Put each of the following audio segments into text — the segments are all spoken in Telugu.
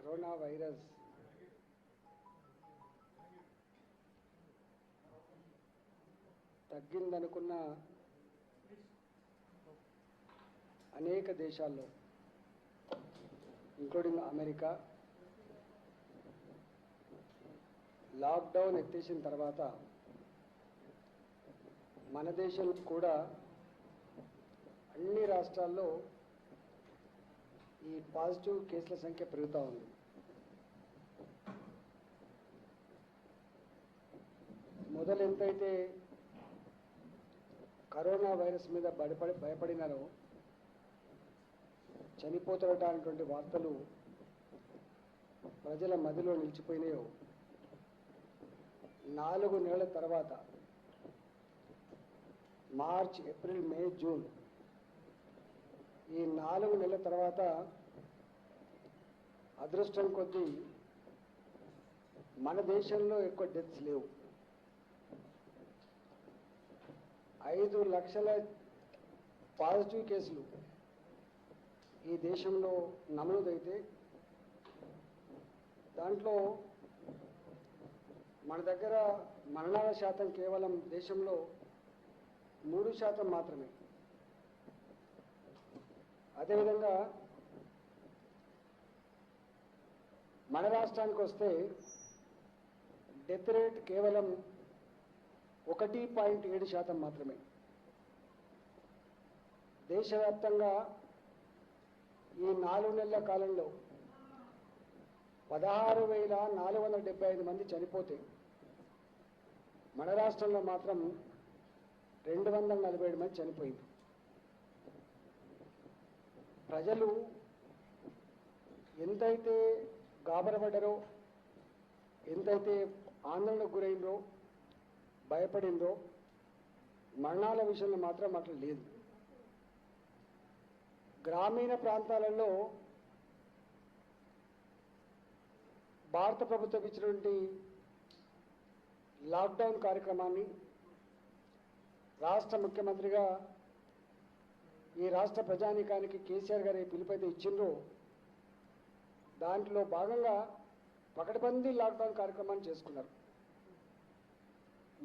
కరోనా వైరస్ తగ్గిందనుకున్న అనేక దేశాల్లో ఇంక్లూడింగ్ అమెరికా లాక్డౌన్ ఎత్తేసిన తర్వాత మన దేశంలో కూడా అన్ని రాష్ట్రాల్లో ఈ పాజిటివ్ కేసుల సంఖ్య పెరుగుతూ ఉంది. మొదలు ఎంతైతే కరోనా వైరస్ మీద భయపడినారో చనిపోతున్నటువంటి వార్తలు ప్రజల మధ్యలో నిలిచిపోయినాయో 4 నెలల తర్వాత మార్చ్, ఏప్రిల్, మే, జూన్ ఈ 4 నెలల తర్వాత అదృష్టం కొద్దీ మన దేశంలో ఎక్కువ డెత్స్ లేవు. 5 లక్షల పాజిటివ్ కేసులు ఈ దేశంలో నమోదైతే దాంట్లో మన దగ్గర మరణాల శాతం కేవలం దేశంలో 3% మాత్రమే. అదేవిధంగా మన రాష్ట్రానికి వస్తే డెత్ రేట్ కేవలం 1.7% మాత్రమే. దేశవ్యాప్తంగా ఈ 4 నెలల కాలంలో 16,475 మంది చనిపోతే మన రాష్ట్రంలో మాత్రం 247 మంది చనిపోయింది. ప్రజలు ఎంతైతే గాబరపడ్డారో, ఎంతైతే ఆందోళనకు గురైందో, భయపడిందో, మరణాల విషయంలో మాత్రం అట్లా లేదు. గ్రామీణ ప్రాంతాలలో భారత ప్రభుత్వం ఇచ్చినటువంటి లాక్డౌన్ కార్యక్రమాన్ని రాష్ట్ర ముఖ్యమంత్రిగా ఈ రాష్ట్ర ప్రజానీకానికి కేసీఆర్ గారి పిలుపైతే ఇచ్చిండ్రో దాంట్లో భాగంగా పకడ్బందీ లాక్డౌన్ కార్యక్రమాన్ని చేసుకున్నారు.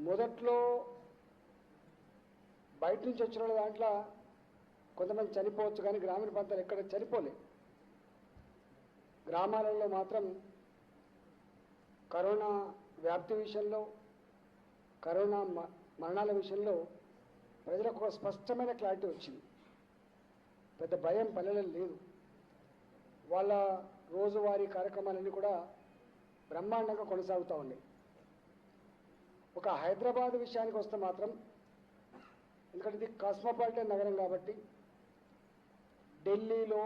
మొదట్లో బయట నుంచి వచ్చిన వాళ్ళ దాంట్లో కొంతమంది చనిపోవచ్చు, కానీ గ్రామీణ ప్రాంతాలు ఎక్కడ చనిపోలే. గ్రామాలలో మాత్రం కరోనా వ్యాప్తి విషయంలో, కరోనా మరణాల విషయంలో ప్రజలకు ఒక స్పష్టమైన క్లారిటీ వచ్చింది. పెద్ద భయం పల్లెలలో లేదు. వాళ్ళ రోజువారీ కార్యక్రమాలన్నీ కూడా బ్రహ్మాండంగా కొనసాగుతూ ఉన్నాయి. ఒక హైదరాబాద్ విషయానికి వస్తే మాత్రం, ఎందుకంటే ఇది కాస్మోపాలిటన్ నగరం కాబట్టి, ఢిల్లీలో,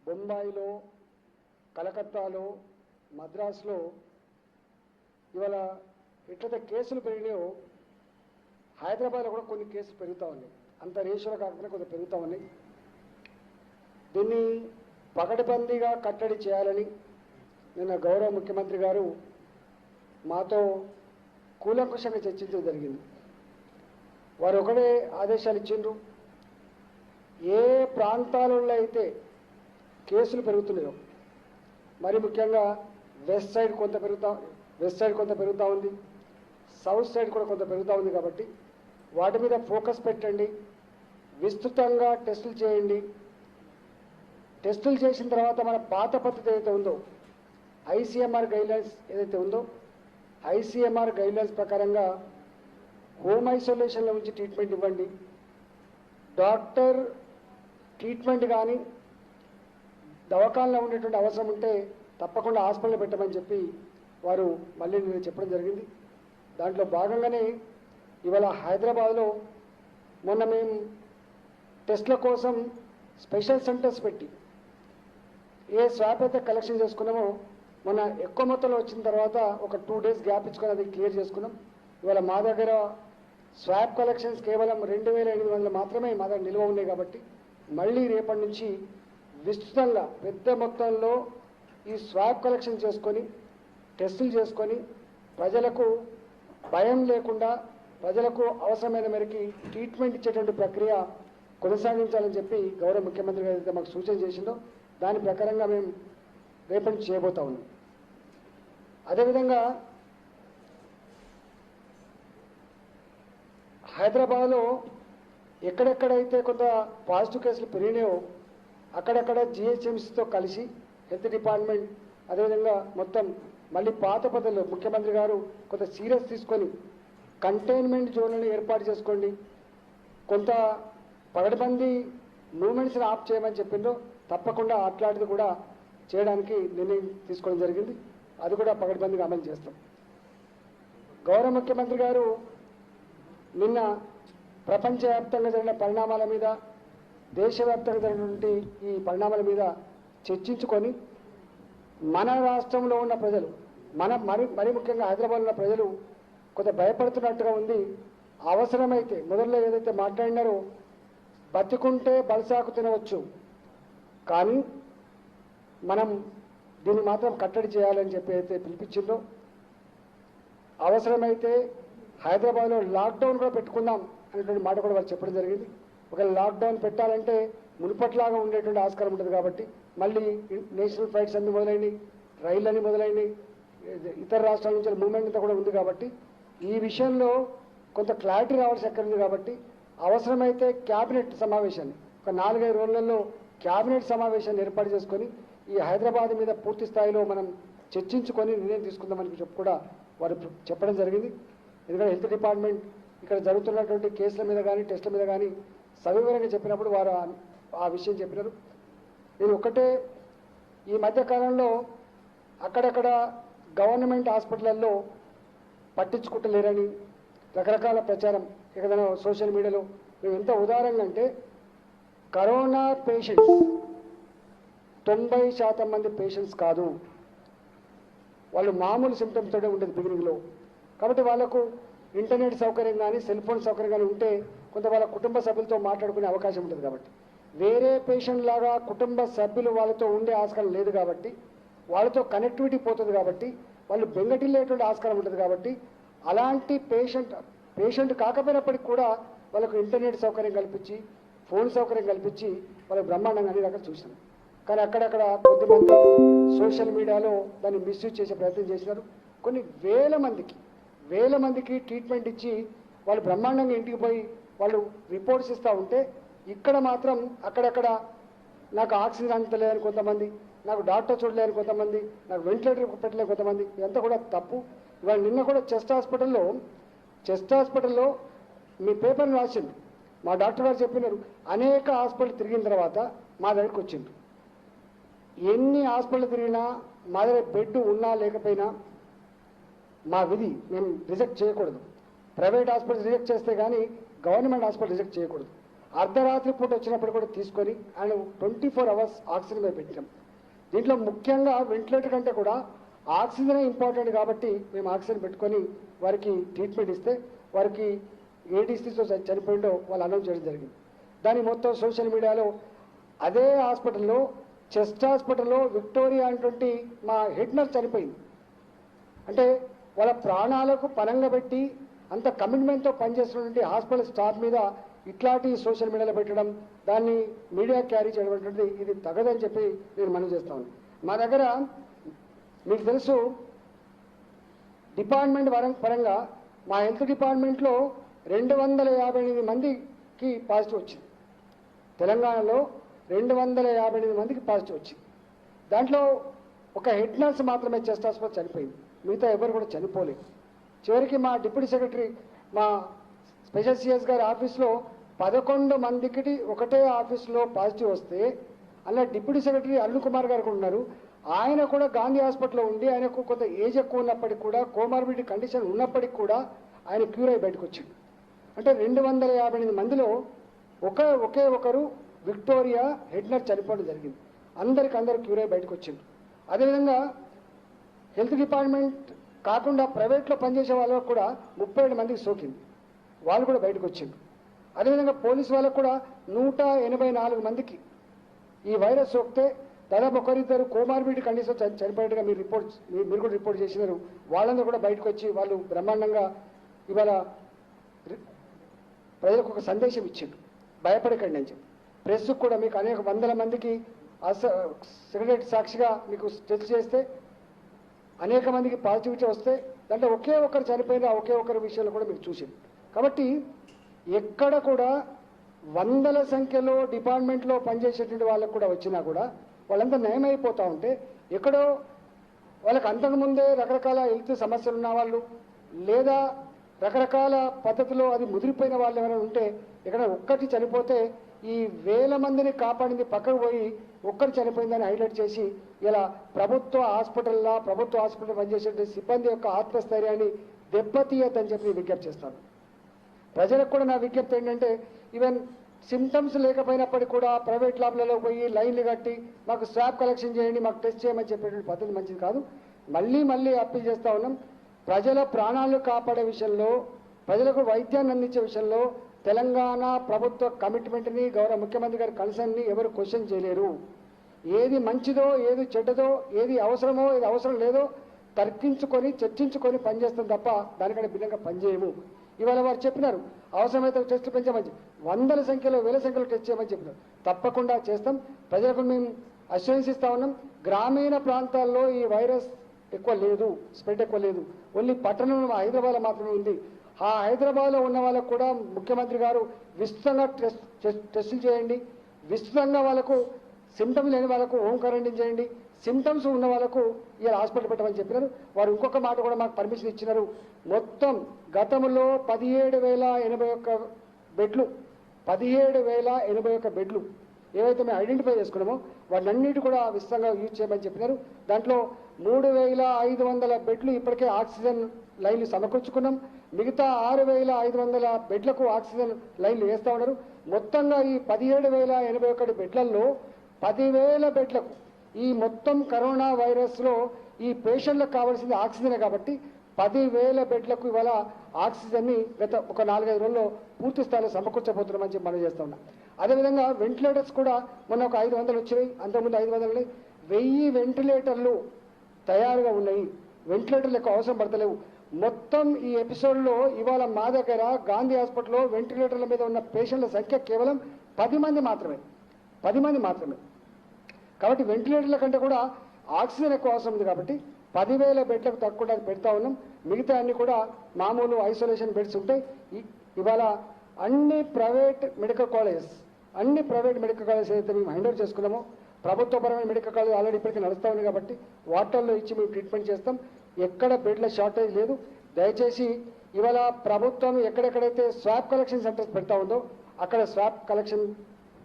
బొంబాయిలో, కలకత్తాలో, మద్రాసులో ఇవాళ ఎట్లయితే కేసులు పెరిగినాయో హైదరాబాద్లో కూడా కొన్ని కేసులు పెరుగుతూ ఉన్నాయి. అంత రేషియోలో కాకుండా కొంత పెరుగుతూ ఉన్నాయి. దీన్ని పకడ్బందీగా కట్టడి చేయాలని నిన్న గౌరవ ముఖ్యమంత్రి గారు మాతో కూలంకుషంగా చర్చించడం జరిగింది. వారు ఒకటే ఆదేశాలు ఇచ్చిండ్రు. ఏ ప్రాంతాలలో అయితే కేసులు పెరుగుతున్నాయో, మరి ముఖ్యంగా వెస్ట్ సైడ్ కొంత పెరుగుతూ ఉంది, సౌత్ సైడ్ కూడా కొంత పెరుగుతూ ఉంది. కాబట్టి వాటి మీద ఫోకస్ పెట్టండి, విస్తృతంగా టెస్టులు చేయండి. టెస్టులు చేసిన తర్వాత మన పాత పద్ధతి ఏదైతే ఉందో, ఐసీఎంఆర్ గైడ్లైన్స్ ఏదైతే ఉందో, ఐసీఎంఆర్ గైడ్లైన్స్ ప్రకారంగా హోమ్ ఐసోలేషన్లో ఉంచి ట్రీట్మెంట్ ఇవ్వండి. డాక్టర్ ట్రీట్మెంట్ కానీ దవాఖానలో ఉండేటువంటి అవసరం ఉంటే తప్పకుండా హాస్పిటల్లో పెట్టమని చెప్పి వారు మళ్ళీ నేను చెప్పడం జరిగింది. దాంట్లో భాగంగానే ఇవాళ హైదరాబాద్లో మొన్న మేము టెస్ట్ల కోసం స్పెషల్ సెంటర్స్ పెట్టి ఏ స్వాబ్ అయితే కలెక్షన్ చేసుకున్నామో మొన్న ఎక్కువ మొత్తంలో వచ్చిన తర్వాత ఒక 2 days గ్యాప్ ఇచ్చుకొని అది క్లియర్ చేసుకున్నాం. ఇవాళ మా దగ్గర స్వాబ్ కలెక్షన్స్ కేవలం 2,800 మాత్రమే మా దగ్గర నిల్వ ఉన్నాయి. కాబట్టి మళ్ళీ రేపటి నుంచి విస్తృతంగా పెద్ద మొత్తంలో ఈ స్వాబ్ కలెక్షన్ చేసుకొని టెస్టులు చేసుకొని ప్రజలకు భయం లేకుండా, ప్రజలకు అవసరమైన మేరకు ట్రీట్మెంట్ ఇచ్చేటువంటి ప్రక్రియ కొనసాగించాలని చెప్పి గౌరవ ముఖ్యమంత్రి గారు అయితే మాకు సూచన చేసిందో దాని ప్రకారంగా మేము రేపటి నుంచి చేయబోతా ఉన్నాం. అదేవిధంగా హైదరాబాద్లో ఎక్కడెక్కడైతే కొంత పాజిటివ్ కేసులు పెరిగినాయో అక్కడక్కడ జిహెచ్ఎంసీతో కలిసి హెల్త్ డిపార్ట్మెంట్ అదేవిధంగా మొత్తం మళ్ళీ పాత పద్ధతిలో ముఖ్యమంత్రి గారు కొంత సీరియస్ తీసుకొని కంటైన్మెంట్ జోన్లను ఏర్పాటు చేసుకోండి, కొంత పగటిబందీ మూమెంట్స్ని ఆఫ్ చేయమని చెప్పిండ్రో తప్పకుండా అట్లాంటిది కూడా చేయడానికి నిర్ణయం తీసుకోవడం జరిగింది. అది కూడా పగటిబందీగా అమలు చేస్తాం. గౌరవ ముఖ్యమంత్రి గారు నిన్న ప్రపంచవ్యాప్తంగా జరిగిన పరిణామాల మీద, దేశవ్యాప్తంగా జరిగినటువంటి ఈ పరిణామాల మీద చర్చించుకొని మన రాష్ట్రంలో ఉన్న ప్రజలు, మరి ముఖ్యంగా హైదరాబాద్లో ఉన్న ప్రజలు కొంత భయపడుతున్నట్టుగా ఉంది. అవసరమైతే మొదట్లో ఏదైతే మాట్లాడినారో బతికుంటే బలసాకు తినవచ్చు, కానీ మనం దీన్ని మాత్రం కట్టడి చేయాలని చెప్పి అయితే పిలిపించిందో, అవసరమైతే హైదరాబాద్లో లాక్డౌన్ కూడా పెట్టుకుందాం అనేటువంటి మాట కూడా వాళ్ళు చెప్పడం జరిగింది. ఒకవేళ లాక్డౌన్ పెట్టాలంటే మునుపట్లాగా ఉండేటువంటి ఆస్కారం ఉంటుంది కాబట్టి మళ్ళీ నేషనల్ ఫ్లైట్స్ అన్ని మొదలైనవి, రైళ్ళని మొదలైనవి, ఇతర రాష్ట్రాల నుంచి మూవ్మెంట్ అంతా కూడా ఉంది కాబట్టి ఈ విషయంలో కొంత క్లారిటీ రావాల్సి ఎక్కడ ఉంది కాబట్టి అవసరమైతే క్యాబినెట్ సమావేశాన్ని ఒక 4-5 రోజులలో క్యాబినెట్ సమావేశాన్ని ఏర్పాటు చేసుకొని ఈ హైదరాబాద్ మీద పూర్తి స్థాయిలో మనం చర్చించుకొని నిర్ణయం తీసుకుందామని చెప్పి కూడా వారు చెప్పడం జరిగింది. ఎందుకంటే హెల్త్ డిపార్ట్మెంట్ ఇక్కడ జరుగుతున్నటువంటి కేసుల మీద కానీ టెస్టుల మీద కానీ సవివరంగా చెప్పినప్పుడు వారు ఆ విషయం చెప్పినారు. నేను ఒకటే, ఈ మధ్యకాలంలో అక్కడక్కడ గవర్నమెంట్ హాస్పిటల్లో పట్టించుకుంటలేరని రకరకాల ప్రచారం ఏదైనా సోషల్ మీడియాలో మేము ఎంత ఉదాహరణగా అంటే కరోనా పేషెంట్స్ 90% మంది పేషెంట్స్ కాదు, వాళ్ళు మామూలు సిమ్టమ్స్ తోటే ఉండేది బిగినింగ్లో. కాబట్టి వాళ్ళకు ఇంటర్నెట్ సౌకర్యం కానీ సెల్ ఫోన్ సౌకర్యం కానీ ఉంటే కొంత వాళ్ళ కుటుంబ సభ్యులతో మాట్లాడుకునే అవకాశం ఉంటుంది. కాబట్టి వేరే పేషెంట్ లాగా కుటుంబ సభ్యులు వాళ్ళతో ఉండే ఆస్కారం లేదు కాబట్టి వాళ్ళతో కనెక్టివిటీ పోతుంది కాబట్టి వాళ్ళు బెంగటిల్లేటువంటి ఆస్కారం ఉంటుంది కాబట్టి అలాంటి పేషెంట్ కాకపోయినప్పటికీ కూడా వాళ్ళకు ఇంటర్నెట్ సౌకర్యం కల్పించి ఫోన్ సౌకర్యం కల్పించి వాళ్ళకి బ్రహ్మాండంగా అన్ని రకాలు చూసినాం. కానీ అక్కడక్కడ కొద్దిమంది సోషల్ మీడియాలో దాన్ని మిస్యూజ్ చేసే ప్రయత్నం చేసినారు. కొన్ని వేల మందికి ట్రీట్మెంట్ ఇచ్చి వాళ్ళు బ్రహ్మాండంగా ఇంటికి పోయి వాళ్ళు రిపోర్ట్స్ ఇస్తూ ఉంటే ఇక్కడ మాత్రం అక్కడక్కడ నాకు ఆక్సిజన్ అందలేదని కొంతమంది, నాకు డాక్టర్ చూడలేని కొంతమంది, నాకు వెంటిలేటర్ పెట్టలేని కొంతమంది, ఇదంతా కూడా తప్పు. ఇవాళ నిన్న కూడా చెస్ట్ హాస్పిటల్లో మీ పేపర్ని రాసిండు, మా డాక్టర్ గారు చెప్పినారు, అనేక హాస్పిటల్ తిరిగిన తర్వాత మా దగ్గరికి వచ్చిండ్రు. ఎన్ని హాస్పిటల్ తిరిగినా మా దగ్గర బెడ్ ఉన్నా లేకపోయినా మా విధి, మేము రిజెక్ట్ చేయకూడదు. ప్రైవేట్ హాస్పిటల్ రిజెక్ట్ చేస్తే కానీ గవర్నమెంట్ హాస్పిటల్ రిజెక్ట్ చేయకూడదు. అర్ధరాత్రి పూట వచ్చినప్పుడు కూడా తీసుకొని ఆయన 24 hours ఆక్సిజన్ మీద పెట్టాం. దీంట్లో ముఖ్యంగా వెంటిలేటర్ కంటే కూడా ఆక్సిజనే ఇంపార్టెంట్ కాబట్టి మేము ఆక్సిజన్ పెట్టుకొని వారికి ట్రీట్మెంట్ ఇస్తే వారికి ఏ డిసీజ్తో చనిపోయిందో వాళ్ళు అనౌన్స్ చేయడం జరిగింది. దాని మొత్తం సోషల్ మీడియాలో అదే హాస్పిటల్లో చెస్ట్ హాస్పిటల్లో విక్టోరియా అనేటువంటి మా హెడ్ నర్స్ చనిపోయింది. అంటే వాళ్ళ ప్రాణాలకు పనంగా పెట్టి అంత కమిట్మెంట్తో పనిచేస్తున్నటువంటి హాస్పిటల్ స్టాఫ్ మీద ఇట్లాంటి సోషల్ మీడియాలో పెట్టడం, దాన్ని మీడియా క్యారీ చేయడం అనేటువంటిది ఇది తగదని చెప్పి నేను మనవి చేస్తాను. మా దగ్గర మీకు తెలుసు డిపార్ట్మెంట్ పరంగా మా హెల్త్ డిపార్ట్మెంట్లో 258 మందికి పాజిటివ్ వచ్చింది. తెలంగాణలో 258 మందికి పాజిటివ్ వచ్చింది. దాంట్లో ఒక హెడ్ నర్స్ మాత్రమే చెస్ట్ హాస్పిటల్ చనిపోయింది, మిగతా ఎవరు కూడా చనిపోలేదు. చివరికి మా డిప్యూటీ సెక్రటరీ, మా స్పెషల్ సిఎస్ గారి ఆఫీస్లో 11 మందికి ఒకటే ఆఫీస్లో పాజిటివ్ వస్తే అలా డిప్యూటీ సెక్రటరీ అరుణ్ కుమార్ గారు కూడా ఉన్నారు. ఆయన కూడా గాంధీ హాస్పిటల్లో ఉండి ఆయనకు కొంత ఏజ్ ఎక్కువ ఉన్నప్పటికీ కూడా కోమార్బిడిటీ కండిషన్ ఉన్నప్పటికీ కూడా ఆయన క్యూర్ అయి బయటకు వచ్చింది. అంటే 258 మందిలో ఒకే ఒకరు విక్టోరియా హెడ్ నర్స్ చనిపోవడం జరిగింది. అందరూ క్యూర్ అయి బయటకు వచ్చింది. అదేవిధంగా హెల్త్ డిపార్ట్మెంట్ కాకుండా ప్రైవేట్లో పనిచేసే వాళ్ళకు కూడా 37 మందికి సోకింది, వాళ్ళు కూడా బయటకు వచ్చింది. అదేవిధంగా పోలీసు వాళ్ళకు కూడా 184 మందికి ఈ వైరస్ సోకితే దాదాపు ఒకరిద్దరు కోమార్బిడిటీ కండిషన్ చనిపోయినట్టుగా మీరు కూడా రిపోర్ట్ చేసినారు. వాళ్ళందరూ కూడా బయటకు వచ్చి వాళ్ళు బ్రహ్మాండంగా ఇవాళ ప్రజలకు ఒక సందేశం ఇచ్చిండు, భయపడకండి అని చెప్పి. ప్రెస్కు కూడా మీకు అనేక 100 మందికి సెక్రటరీ సాక్షిగా మీకు టెస్ట్ చేస్తే అనేక మందికి పాజిటివిటీ వస్తే దాంట్లో ఒకే ఒక్కరు చనిపోయిన ఒకే ఒక్కరి విషయంలో కూడా మీకు చూసింది. కాబట్టి ఎక్కడ కూడా వందల సంఖ్యలో డిపార్ట్మెంట్లో పనిచేసేటువంటి వాళ్ళకు కూడా వచ్చినా కూడా వాళ్ళంతా నయమైపోతూ ఉంటే ఎక్కడో వాళ్ళకి అంతకుముందే రకరకాల హెల్త్ సమస్యలు ఉన్న వాళ్ళు లేదా రకరకాల పద్ధతిలో అది ముదిరిపోయిన వాళ్ళు ఏమైనా ఉంటే ఇక్కడ ఒక్కటి చనిపోతే ఈ వేల మందిని కాపాడింది పక్కకు పోయి ఒక్కరు చనిపోయిందని హైలైట్ చేసి ఇలా ప్రభుత్వ హాస్పిటల్ పనిచేసే సిబ్బంది యొక్క ఆత్మస్థైర్యాన్ని దెబ్బతీయద్దని చెప్పి విజ్ఞప్తి చేస్తాను. ప్రజలకు కూడా నా విజ్ఞప్తి ఏంటంటే ఈవెన్ సిమ్టమ్స్ లేకపోయినప్పటికీ కూడా ప్రైవేట్ ల్యాబ్లలో పోయి లైన్లు కట్టి మాకు స్వాబ్ కలెక్షన్ చేయండి, మాకు టెస్ట్ చేయమని చెప్పేటువంటి పద్ధతి మంచిది కాదు. మళ్ళీ అప్పీల్ చేస్తూ ఉన్నాం. ప్రజల ప్రాణాలు కాపాడే విషయంలో, ప్రజలకు వైద్యాన్ని అందించే విషయంలో తెలంగాణ ప్రభుత్వ కమిట్మెంట్ని, గౌరవ ముఖ్యమంత్రి గారి కన్సర్న్ని ఎవరు క్వశ్చన్ చేయలేరు. ఏది మంచిదో, ఏది చెడ్డదో, ఏది అవసరమో, ఏది అవసరం లేదో తర్కించుకొని చర్చించుకొని పనిచేస్తాం తప్ప దానికంటే భిన్నంగా పనిచేయము. ఇవాళ వారు చెప్పినారు అవసరమైతే టెస్ట్ పెంచమని, వందల సంఖ్యలో వేల సంఖ్యలో టెస్ట్ చేయమని చెప్పినారు. తప్పకుండా చేస్తాం. ప్రజలకు మేము అష్యూరెన్స్ ఇస్తా ఉన్నాం. గ్రామీణ ప్రాంతాల్లో ఈ వైరస్ ఎక్కువ లేదు, స్ప్రెడ్ ఎక్కువ లేదు. ఓన్లీ పట్టణంలో హైదరాబాద్లో మాత్రమే ఉంది. ఆ హైదరాబాద్లో ఉన్న వాళ్ళకు కూడా ముఖ్యమంత్రి గారు విస్తృతంగా టెస్టులు చేయండి, విస్తృతంగా వాళ్ళకు సిమ్టమ్స్ లేని వాళ్ళకు హోమ్ క్వారంటైన్ చేయండి, సిమ్టమ్స్ ఉన్న వాళ్ళకు ఇలా హాస్పిటల్ పెట్టమని చెప్పినారు. వారు ఇంకొక మాట కూడా మాకు పర్మిషన్ ఇచ్చినారు. మొత్తం గతంలో 17,081 బెడ్లు 17,081 బెడ్లు ఏవైతే మేము ఐడెంటిఫై చేసుకున్నామో వాటినన్నిటి కూడా విస్తృతంగా యూజ్ చేయమని చెప్పినారు. దాంట్లో 3,500 బెడ్లు ఇప్పటికే ఆక్సిజన్ లైన్లు సమకూర్చుకున్నాం. మిగతా 6,500 బెడ్లకు ఆక్సిజన్ లైన్లు వేస్తూ ఉన్నారు. మొత్తంగా ఈ 17,081 బెడ్లలో 10,000 బెడ్లకు ఈ మొత్తం కరోనా వైరస్లో ఈ పేషెంట్లకు కావాల్సింది ఆక్సిజనే కాబట్టి 10,000 బెడ్లకు ఇవాళ ఆక్సిజన్ని గత ఒక 4-5 రోజుల్లో పూర్తి స్థాయిలో సమకూర్చబోతున్నామని చెప్పి మనం చేస్తూ ఉన్నాం. అదేవిధంగా వెంటిలేటర్స్ కూడా మొన్న ఒక 500 వచ్చినాయి, అంతకుముందు 500 1000 వెంటిలేటర్లు తయారుగా ఉన్నాయి. వెంటిలేటర్లు ఎక్కువ అవసరం పడతలేవు. మొత్తం ఈ ఎపిసోడ్లో ఇవాళ మా దగ్గర గాంధీ హాస్పిటల్లో వెంటిలేటర్ల మీద ఉన్న పేషెంట్ల సంఖ్య కేవలం 10 మంది మాత్రమే. కాబట్టి వెంటిలేటర్ల కంటే కూడా ఆక్సిజన్ ఎక్కువ అవసరం ఉంది కాబట్టి 10,000 బెడ్లకు తక్కువ పెడతా ఉన్నాం. మిగతా అన్ని కూడా మామూలు ఐసోలేషన్ బెడ్స్ ఉంటాయి. ఇవాళ అన్ని ప్రైవేట్ మెడికల్ కాలేజెస్ ఏదైతే మేము హ్యాండ్ ఓవర్ చేసుకున్నామో ప్రభుత్వపరమైన మెడికల్ కాలేజ్ ఆల్రెడీ ఇప్పటికీ నడుస్తూ ఉన్నాయి కాబట్టి వాటిల్లో ఇచ్చి మేము ట్రీట్మెంట్ చేస్తాం. ఎక్కడ బెడ్ల షార్టేజ్ లేదు. దయచేసి ఇవాళ ప్రభుత్వం ఎక్కడెక్కడైతే స్వాబ్ కలెక్షన్ సెంటర్స్ పెడతా ఉందో అక్కడ స్వాబ్ కలెక్షన్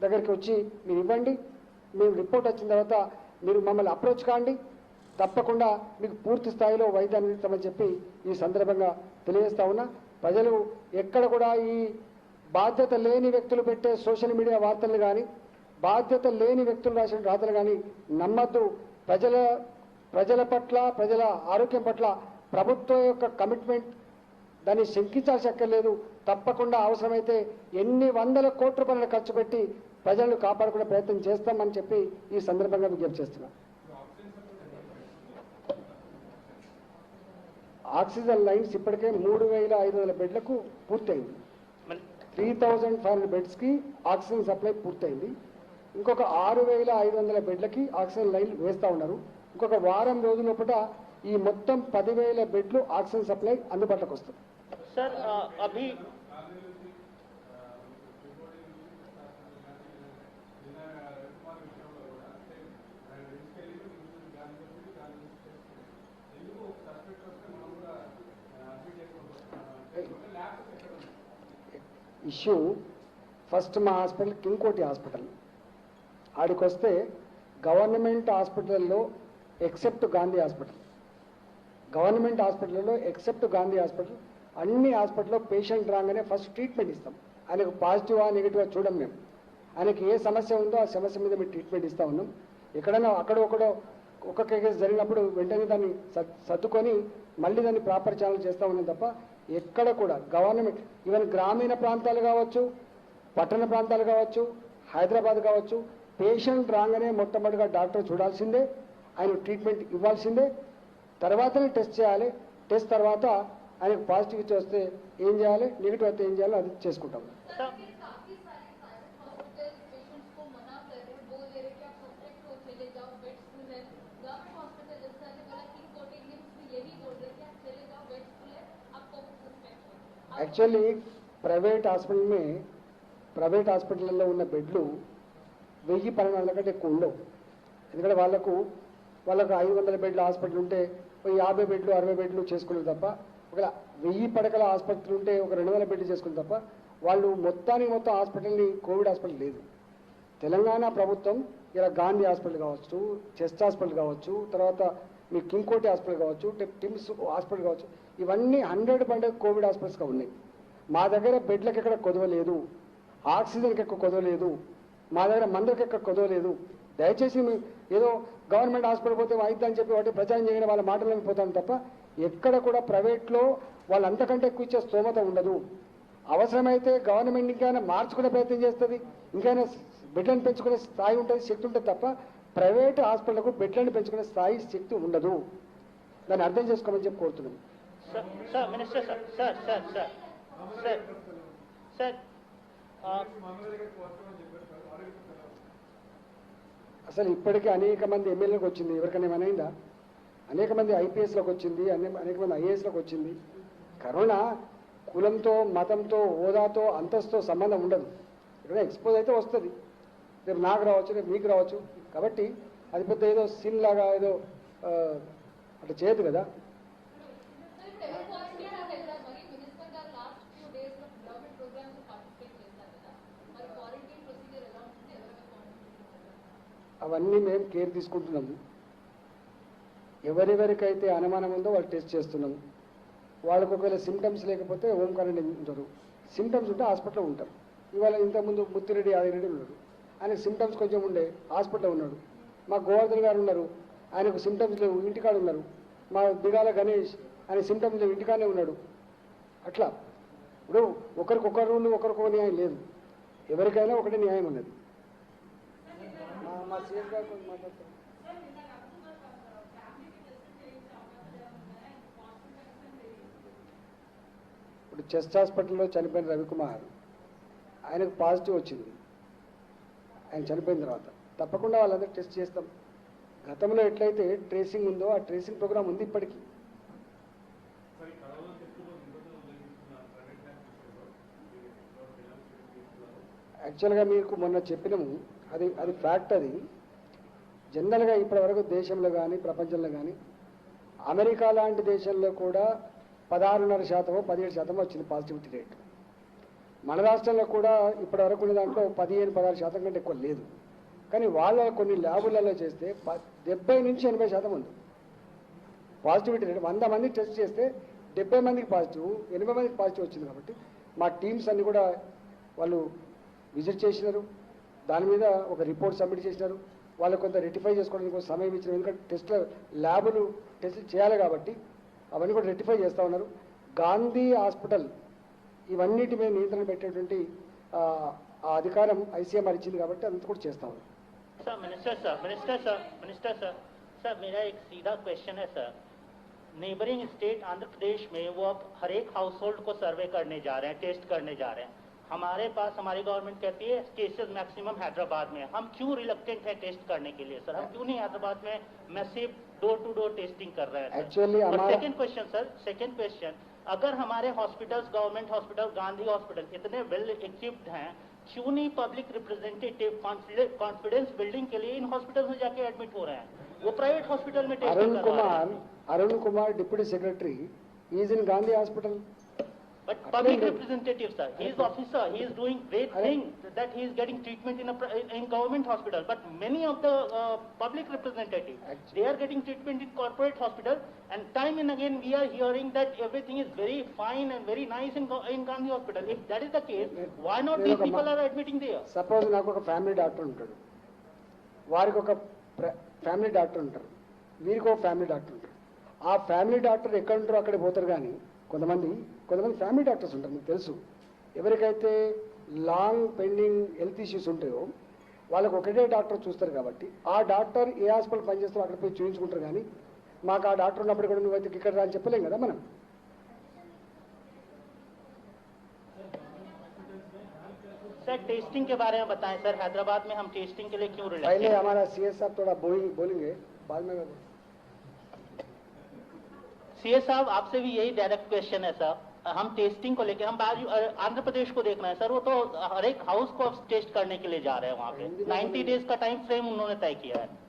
దగ్గరికి వచ్చి మీరు ఇవ్వండి. మేము రిపోర్ట్ వచ్చిన తర్వాత మీరు మమ్మల్ని అప్రోచ్ కాండి. తప్పకుండా మీకు పూర్తి స్థాయిలో వైద్యాన్ని అందిస్తామని చెప్పి ఈ సందర్భంగా తెలియజేస్తా ఉన్నా. ప్రజలు ఎక్కడ కూడా ఈ బాధ్యత లేని వ్యక్తులు పెట్టే సోషల్ మీడియా వార్తలు కానీ, బాధ్యత లేని వ్యక్తులు రాసిన రాతలు కానీ నమ్మద్దు. ప్రజల పట్ల, ప్రజల ఆరోగ్యం పట్ల ప్రభుత్వం యొక్క కమిట్మెంట్ దాన్ని శంకించాల్సి అక్కర్లేదు. తప్పకుండా అవసరమైతే ఎన్ని వందల కోట్ల రూపాయలను ఖర్చు పెట్టి ప్రజలను కాపాడుకునే ప్రయత్నం చేస్తామని చెప్పి ఈ సందర్భంగా విజ్ఞప్తి చేస్తున్నాం. ఆక్సిజన్ లైన్స్ ఇప్పటికే 3,500 బెడ్లకు పూర్తయింది. 3,500 బెడ్స్కి ఆక్సిజన్ సప్లై పూర్తయింది. ఇంకొక 6,500 బెడ్లకి ఆక్సిజన్ లైన్లు వేస్తూ ఉన్నారు. ఇంకొక వారం రోజుల లోపల ఈ మొత్తం 10,000 బెడ్లు ఆక్సిజన్ సప్లై అందుబాటులోకి వస్తుంది. సార్ అభి ఇష్యూ ఫస్ట్ మా హాస్పిటల్ కింగ్కోటి హాస్పిటల్ ఆడికి వస్తే గవర్నమెంట్ హాస్పిటల్లో ఎక్సెప్ట్ గాంధీ హాస్పిటల్ అన్ని హాస్పిటల్లో పేషెంట్ రాగానే ఫస్ట్ ట్రీట్మెంట్ ఇస్తాం. ఆయనకు పాజిటివా నెగిటివా చూడం మేము. ఆయనకి ఏ సమస్య ఉందో ఆ సమస్య మీద మేము ట్రీట్మెంట్ ఇస్తూ ఉన్నాం. ఎక్కడైనా అక్కడొక్కడో ఒక్కొక్క కేసు జరిగినప్పుడు వెంటనే దాన్ని సర్దుకొని మళ్ళీ దాన్ని ప్రాపర్ ఛానల్ చేస్తూ ఉన్నాం తప్ప ఎక్కడ కూడా గవర్నమెంట్ ఈవెన్ గ్రామీణ ప్రాంతాలు కావచ్చు, పట్టణ ప్రాంతాలు కావచ్చు, హైదరాబాద్ కావచ్చు, పేషెంట్ రాగానే మొట్టమొదటిగా డాక్టర్ చూడాల్సిందే, ఆయన ట్రీట్మెంట్ ఇవ్వాల్సిందే. తర్వాతనే టెస్ట్ చేయాలి. టెస్ట్ తర్వాత ఆయనకు పాజిటివ్ వస్తే ఏం చేయాలి, నెగిటివ్ అయితే ఏం చేయాలో అది చేసుకుంటాం. యాక్చువల్లీ ప్రైవేట్ హాస్పిటల్లో ఉన్న బెడ్లు 1000-1200 కంటే ఎక్కువ ఉండవు. ఎందుకంటే వాళ్ళకు 500 బెడ్ల హాస్పిటల్ ఉంటే 50 బెడ్లు 60 బెడ్లు చేసుకున్నారు తప్ప, ఒకవేళ 1000 పడకల ఆసుపత్రి ఉంటే ఒక 200 బెడ్లు చేసుకున్నారు తప్ప, వాళ్ళు మొత్తం హాస్పిటల్ని కోవిడ్ హాస్పిటల్ లేదు. తెలంగాణ ప్రభుత్వం ఇలా గాంధీ హాస్పిటల్ కావచ్చు, చెస్ట్ హాస్పిటల్ కావచ్చు, తర్వాత మీ కింగ్కోటి హాస్పిటల్ కావచ్చు, టిమ్స్ హాస్పిటల్ కావచ్చు, ఇవన్నీ 100% కోవిడ్ హాస్పిటల్స్గా ఉన్నాయి. మా దగ్గర బెడ్లకు ఎక్కడ కొదవలేదు, ఆక్సిజన్కి ఎక్కువ కొదవలేదు, మా దగ్గర మందులకు ఎక్కడ కొదవలేదు. దయచేసి ఏదో గవర్నమెంట్ హాస్పిటల్ పోతే అయిద్దని చెప్పి వాటి ప్రచారం చేయని వాళ్ళ మాటలను పోతాను తప్ప, ఎక్కడ కూడా ప్రైవేట్లో వాళ్ళు అంతకంటే ఎక్కువ ఇచ్చే స్తోమత ఉండదు. అవసరమైతే గవర్నమెంట్ ఇంకైనా మార్చుకునే ప్రయత్నం చేస్తుంది, ఇంకైనా బెడ్లను పెంచుకునే స్థాయి ఉంటుంది, శక్తి ఉంటుంది తప్ప ప్రైవేట్ హాస్పిటల్కు బెడ్లను పెంచుకునే స్థాయి శక్తి ఉండదు. దాన్ని అర్థం చేసుకోమని చెప్పి కోరుతున్నాం. सर मिनिस्टर सर అసలు ఇప్పటికే అనేక మంది ఎమ్మెల్యేలకు వచ్చింది, ఎవరికైనా ఏమైనా అనేక మంది ఐపీఎస్లోకి వచ్చింది, అనేక మంది ఐఏఎస్లోకి వచ్చింది. కరోనా కులంతో, మతంతో, హోదాతో, అంతస్తుతో సంబంధం ఉండదు. ఇక్కడ ఎక్స్పోజ్ అయితే వస్తుంది, రేపు నాకు రావచ్చు, రేపు మీకు రావచ్చు. కాబట్టి అది పెద్ద ఏదో సీన్ లాగా ఏదో అట్లా చేయదు కదా. అవన్నీ మేము కేర్ తీసుకుంటున్నాము. ఎవరెవరికైతే అనుమానం ఉందో వాళ్ళు టెస్ట్ చేస్తున్నాము. వాళ్ళకు ఒకవేళ సిమ్టమ్స్ లేకపోతే హోమ్ క్వారంటైన్ ఉంటారు, సిమ్టమ్స్ ఉంటే హాస్పిటల్లో ఉంటారు. ఇవాళ ఇంతకుముందు ముత్తిరెడ్డి ఆదిరెడ్డి ఉన్నారు, ఆయనకు సిమ్టమ్స్ కొంచెం ఉండే హాస్పిటల్లో ఉన్నాడు. మా గోవర్ధన్ గారు ఉన్నారు, ఆయనకు సిమ్టమ్స్ లేవు, ఇంటికాడ ఉన్నారు. మా దిగాల గణేష్, ఆయన సిమ్టమ్స్ లేవు, ఇంటికాడనే ఉన్నాడు. అట్లా ఇప్పుడు ఒకరికొక రూల్, ఒకరికొక న్యాయం లేదు, ఎవరికైనా ఒకటే న్యాయం ఉన్నది. మా సీఎం గారు కొంచెం మాట్లాడతారు. ఇప్పుడు చెస్ట్ హాస్పిటల్లో చనిపోయిన రవికుమార్, ఆయనకు పాజిటివ్ వచ్చింది. ఆయన చనిపోయిన తర్వాత తప్పకుండా వాళ్ళందరూ టెస్ట్ చేస్తాం. గతంలో ఎట్లయితే ట్రేసింగ్ ఉందో ఆ ట్రేసింగ్ ప్రోగ్రామ్ ఉంది ఇప్పటికీ. యాక్చువల్గా మీకు మొన్న చెప్పినాము, అది ఫ్యాక్ట్. అది జనరల్గా ఇప్పటివరకు దేశంలో కానీ ప్రపంచంలో కానీ అమెరికా లాంటి దేశంలో కూడా 16.5% 17% వచ్చింది పాజిటివిటీ రేట్. మన రాష్ట్రంలో కూడా ఇప్పటివరకు ఉన్న దాంట్లో 15-16% కంటే ఎక్కువ లేదు. కానీ వాళ్ళ కొన్ని ల్యాబులలో చేస్తే 70-80% ఉంది పాజిటివిటీ రేట్. 100 మంది టెస్ట్ చేస్తే 70 మందికి పాజిటివ్, 80 మందికి పాజిటివ్ వచ్చింది. కాబట్టి మా టీమ్స్ అన్ని కూడా వాళ్ళు విజిట్ చేసినారు, దాని మీద ఒక రిపోర్ట్ సబ్మిట్ చేసినారు. వాళ్ళు కొంత రెక్టిఫై చేసుకోవడానికి కొంత సమయం ఇచ్చినారు, ఎందుకంటే ల్యాబులు టెస్టులు చేయాలి కాబట్టి అవన్నీ కూడా రెక్టిఫై చేస్తూ ఉన్నారు. గాంధీ హాస్పిటల్ ఇవన్నిటి మీద నియంత్రణ పెట్టేటువంటి ఆ అధికారం ఐసీఎంఆర్ ఇచ్చింది కాబట్టి అంత కూడా చేస్తా ఉన్నారు. सर मेरा एक सीधा क्वेश्चन है sir. Neighbouring state Andhra Pradesh में वो अब हर एक हाउस होल्ड को सर्वे करने जा रहे हैं, टेस्ट करने जा रहे हैं. हमारे पास हमारी गवर्नमेंट कहती है केसेस मैक्सिमम हैदराबाद में. हम क्यों रिलक्टेंट है टेस्ट करने के लिए सर? हम क्यों नहीं हैदराबाद में massive door to door testing कर रहे हैं? Actually second question sir, second question, अगर हमारे hospitals, government hospital, Gandhi hospital इतने वेल इक्विप्ड हैं, क्यों नहीं पब्लिक रिप्रेजेंटेटिव कॉन्फिडेंस बिल्डिंग के लिए इन हॉस्पिटल में जाके एडमिट हो रहे हैं? वो प्राइवेट हॉस्पिटल में टेस्टिंग कर रहे हैं. Arun Kumar deputy secretary is in Gandhi Hospital. But public representative, sir, he is officer, he is doing great thing that he is getting treatment in government hospital. But many of the public representatives, they are getting treatment in corporate hospital. And time and again we are hearing that everything is very fine and very nice in Gandhi Hospital. If that is the case, why not these people are admitting there? Suppose నాకు ఒక ఫ్యామిలీ డాక్టర్ ఉంటాడు, వారికి ఒక ఫ్యామిలీ డాక్టర్ ఉంటారు, వీరికి ఒక ఫ్యామిలీ డాక్టర్ ఉంటారు. ఆ ఫ్యామిలీ డాక్టర్ ఎక్కడ ఉంటారో అక్కడికి పోతారు. కానీ కొంతమంది ఫ్యామిలీ డాక్టర్స్ ఉంటారు, మీకు తెలుసు. ఎవరికైతే లాంగ్ పెండింగ్ హెల్త్ ఇష్యూస్ ఉంటాయో వాళ్ళకు ఒకటే డాక్టర్ చూస్తారు. కాబట్టి ఆ డాక్టర్ ఏ హాస్పిటల్ పనిచేస్తారో అక్కడ పోయి చూపించుకుంటారు. కానీ మాకు ఆ డాక్టర్ ఉన్నప్పుడు కూడా నువ్వైతే ఇక్కడ రా అని చెప్పలేం కదా మనం. सर टेस्टिंग के बारे में बताएं सर, हैदराबाद में हम टेस्टिंग के लिए क्यों रिलैक्स? पहले हमारा सीएस साहब थोड़ा बोलेंगे, बाद में सीएस साहब आपसे भी यही डायरेक्ट क्वेश्चन है सर. हम टेस्टिंग को लेके हम आंध्र प्रदेश को देखना है सर, वो तो हर एक हाउस को टेस्ट करने के लिए जा रहे हैं वहाँ पे। 90 डेज का टाइम फ्रेम उन्होंने तय किया है।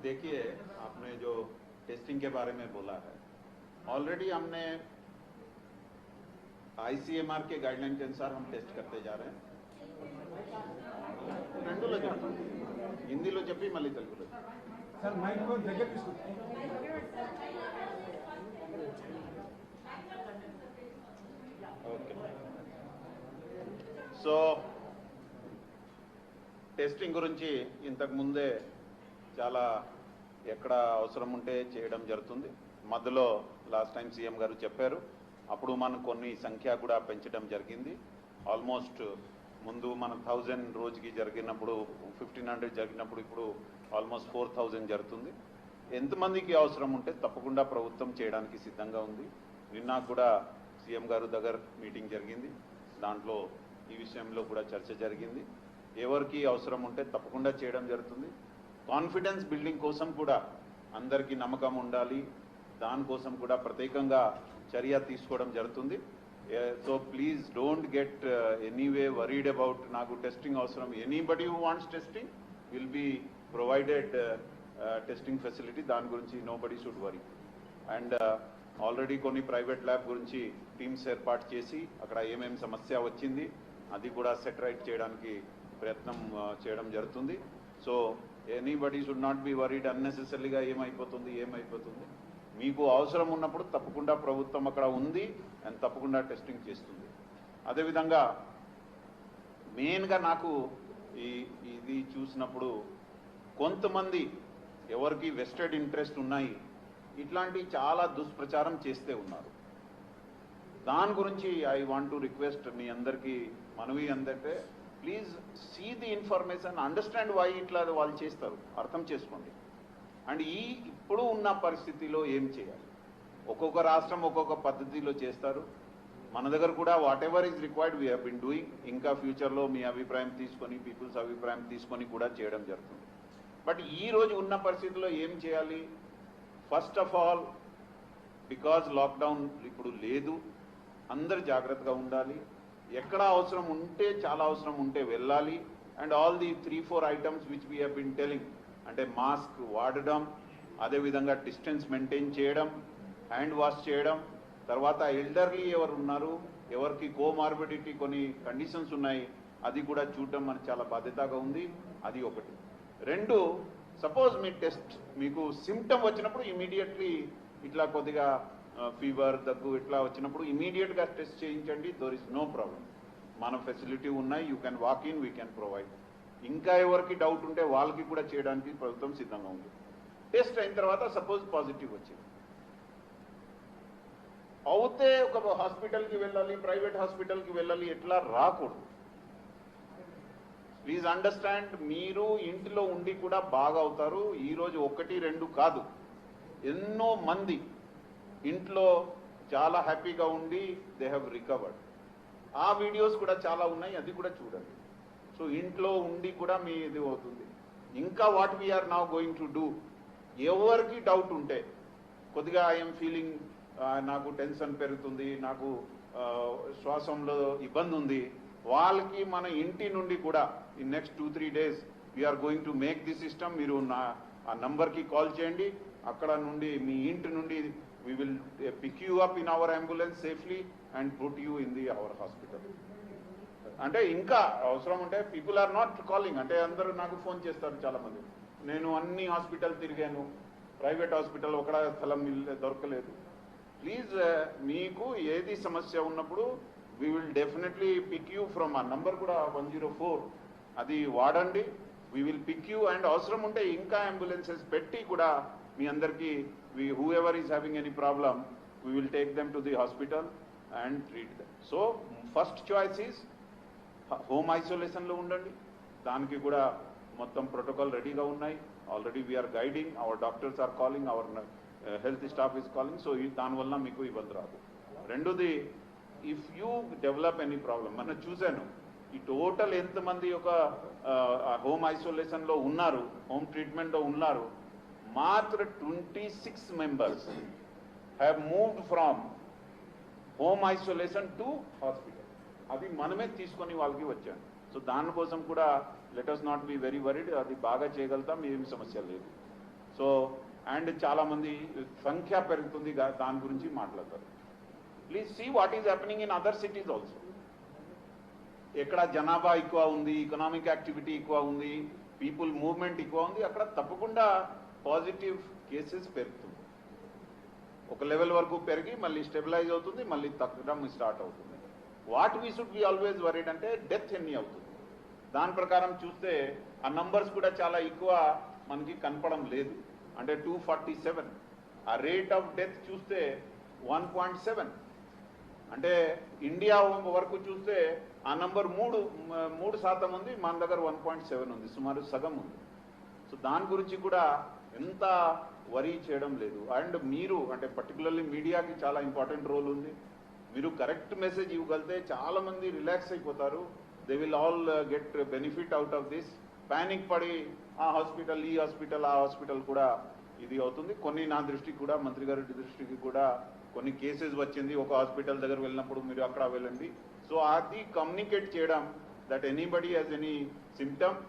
देखिए, आपने जो टेस्टिंग के बारे में बोला है, ऑलरेडी हमने ICMR के गाइडलाइन के अनुसार हम टेस्ट करते जा रहे हैं। రెండులో చెప్పు, హిందీలో చెప్పి మళ్ళీ తెలుగులో సార్ మైక్ దగ్గర తీసుకోండి. ఓకే. సో టెస్టింగ్ గురించి ఇంతకు ముందే చాలా ఎక్కడ అవసరం ఉంటే చేయడం జరుగుతుంది. మధ్యలో లాస్ట్ టైం సీఎం గారు చెప్పారు, అప్పుడు మనం కొన్ని సంఖ్య కూడా పెంచడం జరిగింది. ఆల్మోస్ట్ ముందు మనం 1000 రోజుకి జరిగినప్పుడు 1500 జరిగినప్పుడు ఇప్పుడు ఆల్మోస్ట్ 4000 జరుగుతుంది. ఎంతమందికి అవసరం ఉంటే తప్పకుండా ప్రభుత్వం చేయడానికి సిద్ధంగా ఉంది. నిన్న కూడా సీఎం గారు దగ్గర మీటింగ్ జరిగింది, దాంట్లో ఈ విషయంలో కూడా చర్చ జరిగింది. ఎవరికి అవసరం ఉంటే తప్పకుండా చేయడం జరుగుతుంది. కాన్ఫిడెన్స్ బిల్డింగ్ కోసం కూడా అందరికీ నమ్మకం ఉండాలి, దానికోసం కూడా ప్రత్యేకంగా చర్య తీసుకోవడం జరుగుతుంది. So please don't get anyway worried about నాకు టెస్టింగ్ అవసరం. Anybody who wants testing will be provided testing facility, దాని గురించి nobody should worry. And already కొన్ని ప్రైవేట్ ల్యాబ్ గురించి టీమ్స్ ఏర్పాటు చేసి అక్కడ ఏమేమి సమస్య వచ్చింది అది కూడా సెట్ రైట్ చేయడానికి ప్రయత్నం చేయడం జరుగుతుంది. So anybody should not be worried అన్నెసెసరీగా ఏమైపోతుంది. మీకు అవసరం ఉన్నప్పుడు తప్పకుండా ప్రభుత్వం అక్కడ ఉంది అండ్ తప్పకుండా టెస్టింగ్ చేస్తుంది. అదేవిధంగా మెయిన్గా నాకు ఇది చూసినప్పుడు కొంతమంది ఎవరికి వెస్టెడ్ ఇంట్రెస్ట్ ఉన్నాయి, ఇట్లాంటి చాలా దుష్ప్రచారం చేస్తే ఉన్నారు. దాని గురించి ఐ వాంట్ టు రిక్వెస్ట్ మీ అందరికీ మనవి అందరికీ, please see the information, understand why ఇట్లా వాళ్ళు చేస్తారు, అర్థం చేసుకోండి. అండ్ ఇప్పుడు ఉన్న పరిస్థితిలో ఏం చేయాలి, ఒక్కొక్క రాష్ట్రం ఒక్కొక్క పద్ధతిలో చేస్తారు. మన దగ్గర కూడా what ever is required we have been doing. ఇంకా ఫ్యూచర్లో మీ అభిప్రాయం తీసుకొని, పీపుల్స్ అభిప్రాయం తీసుకొని కూడా చేయడం జరుగుతుంది. బట్ ఈ రోజు ఉన్న పరిస్థితిలో ఏం చేయాలి, first of all because lockdown ఇప్పుడు లేదు, అందరు జాగ్రత్తగా ఉండాలి. ఎక్కడ అవసరం ఉంటే, చాలా అవసరం ఉంటే వెళ్ళాలి. And all the 3-4 items which we have been telling, అంటే మాస్క్ వాడడం, అదేవిధంగా డిస్టెన్స్ మెయింటైన్ చేయడం, హ్యాండ్ వాష్ చేయడం, తర్వాత ఎల్డర్లీ ఎవరు ఉన్నారు, ఎవరికి కోమార్బిడిటీ కొన్ని కండిషన్స్ ఉన్నాయి, అది కూడా చూడడం మనకు చాలా బాధ్యతగా ఉంది. అది ఒకటి. రెండు, సపోజ్ మీ టెస్ట్ మీకు సిమ్టమ్ వచ్చినప్పుడు ఇమీడియట్లీ ఇట్లా కొద్దిగా ఫీవర్, దగ్గు ఇట్లా వచ్చినప్పుడు ఇమీడియట్గా టెస్ట్ చేయించండి. దోర్ ఇస్ నో ప్రాబ్లం. మన ఫెసిలిటీ ఉన్నాయి, you can walk in, we can provide. ఇంకా ఎవరికి డౌట్ ఉంటే వాళ్ళకి కూడా చేయడానికి ప్రభుత్వం సిద్ధంగా ఉంది. టెస్ట్ అయిన తర్వాత సపోజ్ పాజిటివ్ వచ్చింది అవుతే ఒక హాస్పిటల్కి వెళ్ళాలి, ప్రైవేట్ హాస్పిటల్కి వెళ్ళాలి, ఎట్లా రాకూడదు. ప్లీజ్ అండర్స్టాండ్, మీరు ఇంటిలో ఉండి కూడా బాగా అవుతారు. ఈరోజు 1-2 కాదు, ఎన్నో మంది ఇంట్లో చాలా హ్యాపీగా ఉండి దే హ్యావ్ రికవర్డ్. ఆ వీడియోస్ కూడా చాలా ఉన్నాయి, అది కూడా చూడండి. సో ఇంట్లో ఉండి కూడా మీ ఇది అవుతుంది. ఇంకా what we are now going to do, ఎవరికి డౌట్ ఉంటే కొద్దిగా ఐఎమ్ ఫీలింగ్, నాకు టెన్షన్ పెరుగుతుంది, నాకు శ్వాసంలో ఇబ్బంది ఉంది, వాళ్ళకి మన ఇంటి నుండి కూడా in next 2-3 days we are going to make the system. మీరు ఆ నంబర్కి కాల్ చేయండి, అక్కడ నుండి మీ ఇంటి నుండి we will pick you up in our ambulance safely and put you in our hospital. అంటే ఇంకా అవసరం ఉంటే పీపుల్ ఆర్ నాట్ కాలింగ్, అంటే అందరూ నాకు ఫోన్ చేస్తారు చాలా మంది, నేను అన్ని హాస్పిటల్ తిరిగాను, ప్రైవేట్ హాస్పిటల్ ఒక స్థలం దొరకలేదు. ప్లీజ్ మీకు ఏది సమస్య ఉన్నప్పుడు we will definitely pick you from ఆ నంబర్ కూడా 104 అది వాడండి. we will pick you and అవసరం ఉంటే ఇంకా అంబులెన్సెస్ పెట్టి కూడా మీ అందరికీ whoever is having any problem, we will take them to the hospital and treat them. So first choice is home isolation లో ఉండండి. దానికి కూడా మొత్తం ప్రోటోకాల్ రెడీగా ఉన్నాయి. Already we are guiding, our doctors are calling, our health staff is calling. So దానివల్ల మీకు ఇబ్బంది రాదు. రెండోది, if you develop any problem, మనం చూశాను ఈ టోటల్ ఎంతమంది ఒక హోమ్ ఐసోలేషన్లో ఉన్నారు, హోమ్ ట్రీట్మెంట్లో ఉన్నారు, మాత్ర 26 members have moved from home isolation to hospital. అది మనమే తీసుకొని వాళ్ళకి వచ్చాం. సో దానికోసం కూడా let us not be very worried. అది బాగా చేయగలుగుతాం, ఏమి సమస్య లేదు. సో అండ్ చాలామంది సంఖ్య పెరుగుతుంది, దాని గురించి మాట్లాడతారు. Please see what is happening in other cities also. ఎక్కడ జనాభా ఎక్కువ ఉంది, ఎకనామిక్ యాక్టివిటీ ఎక్కువ ఉంది, పీపుల్ మూవ్మెంట్ ఎక్కువ ఉంది, అక్కడ తప్పకుండా పాజిటివ్ కేసెస్ పెరుగుతుంది. ఒక లెవెల్ వరకు పెరిగి మళ్ళీ స్టెబిలైజ్ అవుతుంది, మళ్ళీ తగ్గడం స్టార్ట్ అవుతుంది. What we should be always worried అంటే డెత్ ఎన్ని అవుతుంది. దాని ప్రకారం చూస్తే ఆ నంబర్స్ కూడా చాలా ఎక్కువ మనకి కనపడం లేదు. అంటే 247. ఆ రేట్ ఆఫ్ డెత్ చూస్తే 1.7. అంటే ఇండియా వరకు చూస్తే ఆ నంబర్ 3% ఉంది, మన దగ్గర 1.7 ఉంది, సుమారు సగం ఉంది. సో దాని గురించి కూడా ఎంత వరీ చేయడం లేదు. అండ్ మీరు అంటే పర్టికులర్లీ మీడియాకి చాలా ఇంపార్టెంట్ రోల్ ఉంది. మీరు కరెక్ట్ మెసేజ్ ఇవ్వగలిగితే చాలా మంది రిలాక్స్ అయిపోతారు. They will all get benefit out of this. Panic పడి ఆ హాస్పిటల్, ఈ హాస్పిటల్, ఆ హాస్పిటల్ కూడా ఇది అవుతుంది. కొన్ని నా దృష్టికి కూడా, మంత్రి గారి దృష్టికి కూడా కొన్ని కేసెస్ వచ్చింది. ఒక హాస్పిటల్ దగ్గర వెళ్ళినప్పుడు మీరు అక్కడ వెళ్ళండి. సో అది కమ్యూనికేట్ చేయడం that anybody has any symptom,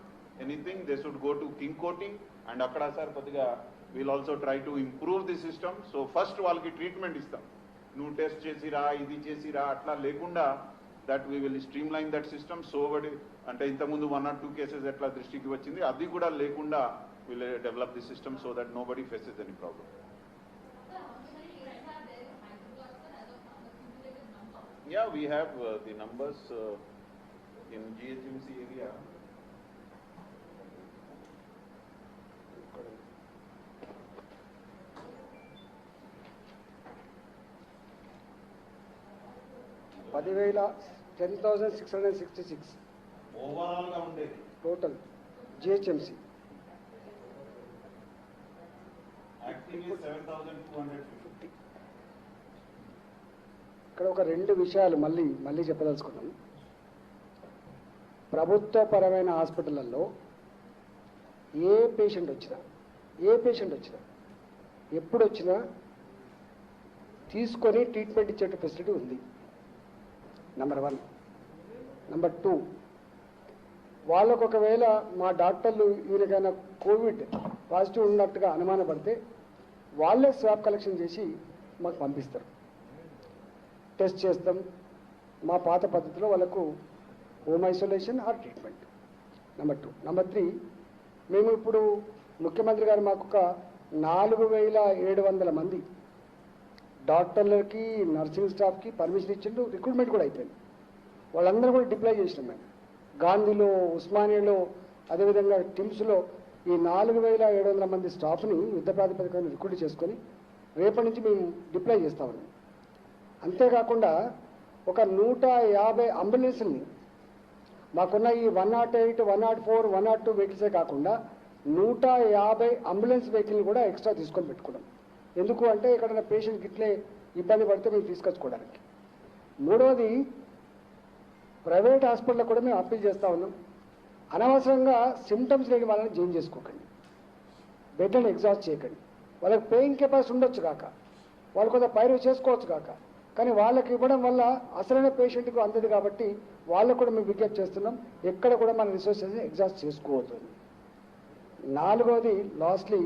anything, they should go to king కోటి. అండ్ అక్కడ సార్ కొద్దిగా we'll also try to improve the system. So first వాళ్ళకి ట్రీట్మెంట్ ఇస్తాం. నువ్వు టెస్ట్ చేసిరా, ఇది చేసిరా అట్లా లేకుండా that we will stream line that system. So అంటే ఇంతకుముందు 1 or 2 కేసెస్ ఎట్లా దృష్టికి వచ్చింది, అది కూడా లేకుండా will develop the system so that nobody faces any problem. Yeah, we have the numbers in GHMC area. పదివేల 10,666 ఓవరాల్ గా ఉండేది టోటల్ జిహెచ్ఎంసి. యాక్టివ్ 7,250. ఇక్కడ ఒక 2 విషయాలు మళ్ళీ చెప్పదలుచుకున్నాను. ప్రభుత్వపరమైన హాస్పిటళ్లలో ఏ పేషెంట్ వచ్చినా ఎప్పుడు వచ్చినా తీసుకొని ట్రీట్మెంట్ ఇచ్చే ఫెసిలిటీ ఉంది. నెంబర్ 1. నెంబర్ 2, వాళ్ళకు ఒకవేళ మా డాక్టర్లు ఈయనకైనా కోవిడ్ పాజిటివ్ ఉన్నట్టుగా అనుమానపడితే వాళ్ళే స్వాబ్ కలెక్షన్ చేసి మాకు పంపిస్తారు. టెస్ట్ చేస్తాం. మా పాత పద్ధతిలో వాళ్ళకు home isolation or treatment. Number 2. Number 3, మేము ఇప్పుడు ముఖ్యమంత్రి గారు మాకు ఒక 4,700 మంది డాక్టర్లకి, నర్సింగ్ స్టాఫ్కి పర్మిషన్ ఇచ్చిండు. రిక్రూట్మెంట్ కూడా అయిపోయింది. వాళ్ళందరూ కూడా డిప్లాయ్ చేసినాం మేము. గాంధీలో, ఉస్మానియాలో, అదేవిధంగా టిమ్స్లో ఈ 4,700 మంది స్టాఫ్ని యుద్ధ ప్రాతిపదికన రిక్రూట్ చేసుకొని రేపటి నుంచి మేము డిప్లాయ్ చేస్తా ఉన్నాం. అంతేకాకుండా ఒక 150 అంబులెన్స్ని మాకున్న ఈ 108, 104, 102 వెహికల్సే కాకుండా 150 అంబులెన్స్ వెహికల్ని కూడా ఎక్స్ట్రా తీసుకొని పెట్టుకున్నాం. ఎందుకు అంటే ఎక్కడైనా పేషెంట్ ఇట్లే ఇబ్బంది పడితే మేము తీసుకొచ్చుకోవడానికి. 3వది, ప్రైవేట్ హాస్పిటల్లో కూడా మేము అప్పీల్ చేస్తూ ఉన్నాం. అనవసరంగా సిమ్టమ్స్ లేని వాళ్ళని జాయిన్ చేసుకోకండి, బెడ్లను ఎగ్జాస్ట్ చేయకండి. వాళ్ళకి పేయింగ్ కెపాసిటీ ఉండొచ్చు కాక, వాళ్ళు కొంత పైరు చేసుకోవచ్చు కాక, కానీ వాళ్ళకి ఇవ్వడం వల్ల అసలైన పేషెంట్కు అందదు. కాబట్టి వాళ్ళకు కూడా మేము విజ్ఞప్తి చేస్తున్నాం, ఎక్కడ కూడా మన రిసోర్సెస్ని ఎగ్జాస్ట్ చేసుకోవద్దు. 4వది, లాస్ట్లీ,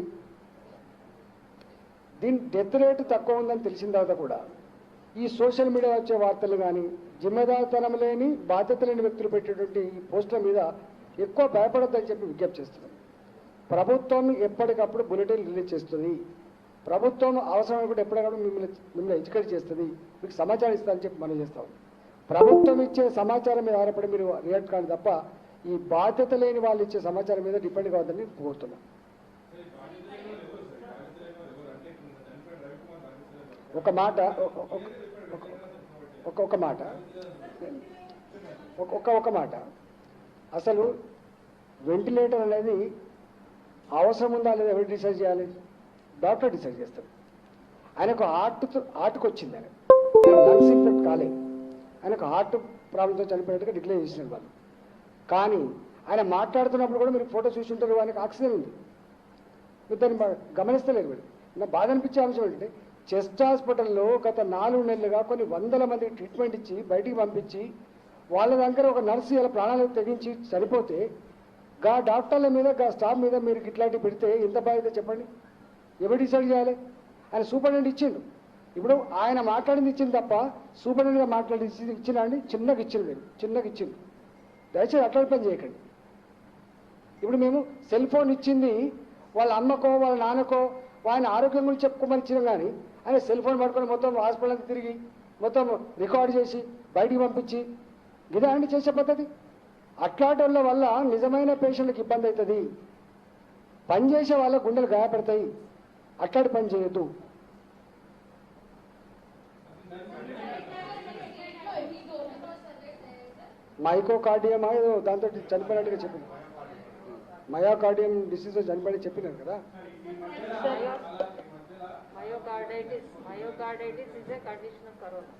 దీని డెత్ రేటు తక్కువ ఉందని తెలిసిన తర్వాత కూడా ఈ సోషల్ మీడియా వచ్చే వార్తలు కానీ, జిమ్మెదారితనం లేని, బాధ్యత లేని వ్యక్తులు పెట్టేటువంటి ఈ పోస్టుల మీద ఎక్కువ భయపడొద్దని చెప్పి విజ్ఞప్తి చేస్తున్నాం. ప్రభుత్వం ఎప్పటికప్పుడు బులెటిన్ రిలీజ్ చేస్తుంది. ప్రభుత్వం అవసరమైనప్పుడు ఎప్పటికప్పుడు మిమ్మల్ని ఎడ్యుకేట్ చేస్తుంది, మీకు సమాచారం ఇస్తుందని చెప్పి మనం చేస్తాం. ప్రభుత్వం ఇచ్చే సమాచారం మీద ఆధారపడి మీరు రియాక్ట్ కానీ తప్ప ఈ బాధ్యత లేని వాళ్ళు ఇచ్చే సమాచారం మీద డిపెండ్ కావద్దని కోరుతున్నాం. ఒక మాట అసలు వెంటిలేటర్ అనేది అవసరం ఉందా లేదా ఎవరు డిసైడ్ చేయాలి? డాక్టర్ డిసైడ్ చేస్తారు. ఆయనకు హార్ట్కి వచ్చింది, ఆయన లంగ్స్ ఇన్ఫెక్ట్ కాలేదు, ఆయనకు హార్ట్ ప్రాబ్లంతో చనిపోయినట్టుగా డిక్లేర్ చేసినారు వాళ్ళు. కానీ ఆయన మాట్లాడుతున్నప్పుడు కూడా మీరు ఫోటో చూసి ఉంటారు, ఆయనకు ఆక్సిజన్ ఉంది. మీరు దాన్ని గమనిస్తలేరు. మీరు నా బాధ అనిపించే అంశం ఏంటంటే చెస్ట్ హాస్పిటల్లో గత 4 నెలలుగా కొన్ని వందల మందికి ట్రీట్మెంట్ ఇచ్చి బయటికి పంపించి వాళ్ళ దగ్గర ఒక నర్సు ఇలా ప్రాణాలు తెగించి సరిపోతే గా డాక్టర్ల మీద గా స్టాఫ్ మీద మీరు ఇట్లాంటివి పెడితే ఎంత బాధ్యత చెప్పండి? ఎవరు డిసైడ్ చేయాలి? ఆయన సూపరింటెండెంట్ ఇచ్చిండు. ఇప్పుడు ఆయన మాట్లాడింది ఇచ్చింది తప్ప సూపరింటెండెంట్గా మాట్లాడింది ఇచ్చినా అండి? చిన్నగా ఇచ్చిండు. మీరు చిన్నగా ఇచ్చిండు. దయచేసి అట్లాంటి పని చేయకండి. ఇప్పుడు మేము సెల్ ఫోన్ ఇచ్చింది వాళ్ళ అమ్మకో వాళ్ళ నాన్నకో ఆయన ఆరోగ్యం గురించి చెప్పుకోమని ఇచ్చినాం, కానీ ఆయన సెల్ ఫోన్ పట్టుకొని మొత్తం హాస్పిటల్కి తిరిగి మొత్తం రికార్డ్ చేసి బయటికి పంపించి ఇదే అండి చేసే పద్ధతి. అట్లాంటి వాళ్ళ వల్ల నిజమైన పేషెంట్లకు ఇబ్బంది అవుతుంది, పనిచేసే వాళ్ళ గుండెలు గాయపడతాయి. అట్లాంటి పని చేయొద్దు. మైకోకార్డియం ఏదో దాంతో చనిపోయినట్టుగా చెప్పింది. మయోకార్డియం డిసీజ్ చనిపోయి చెప్పినారు కదా. Myocarditis is a condition of corona.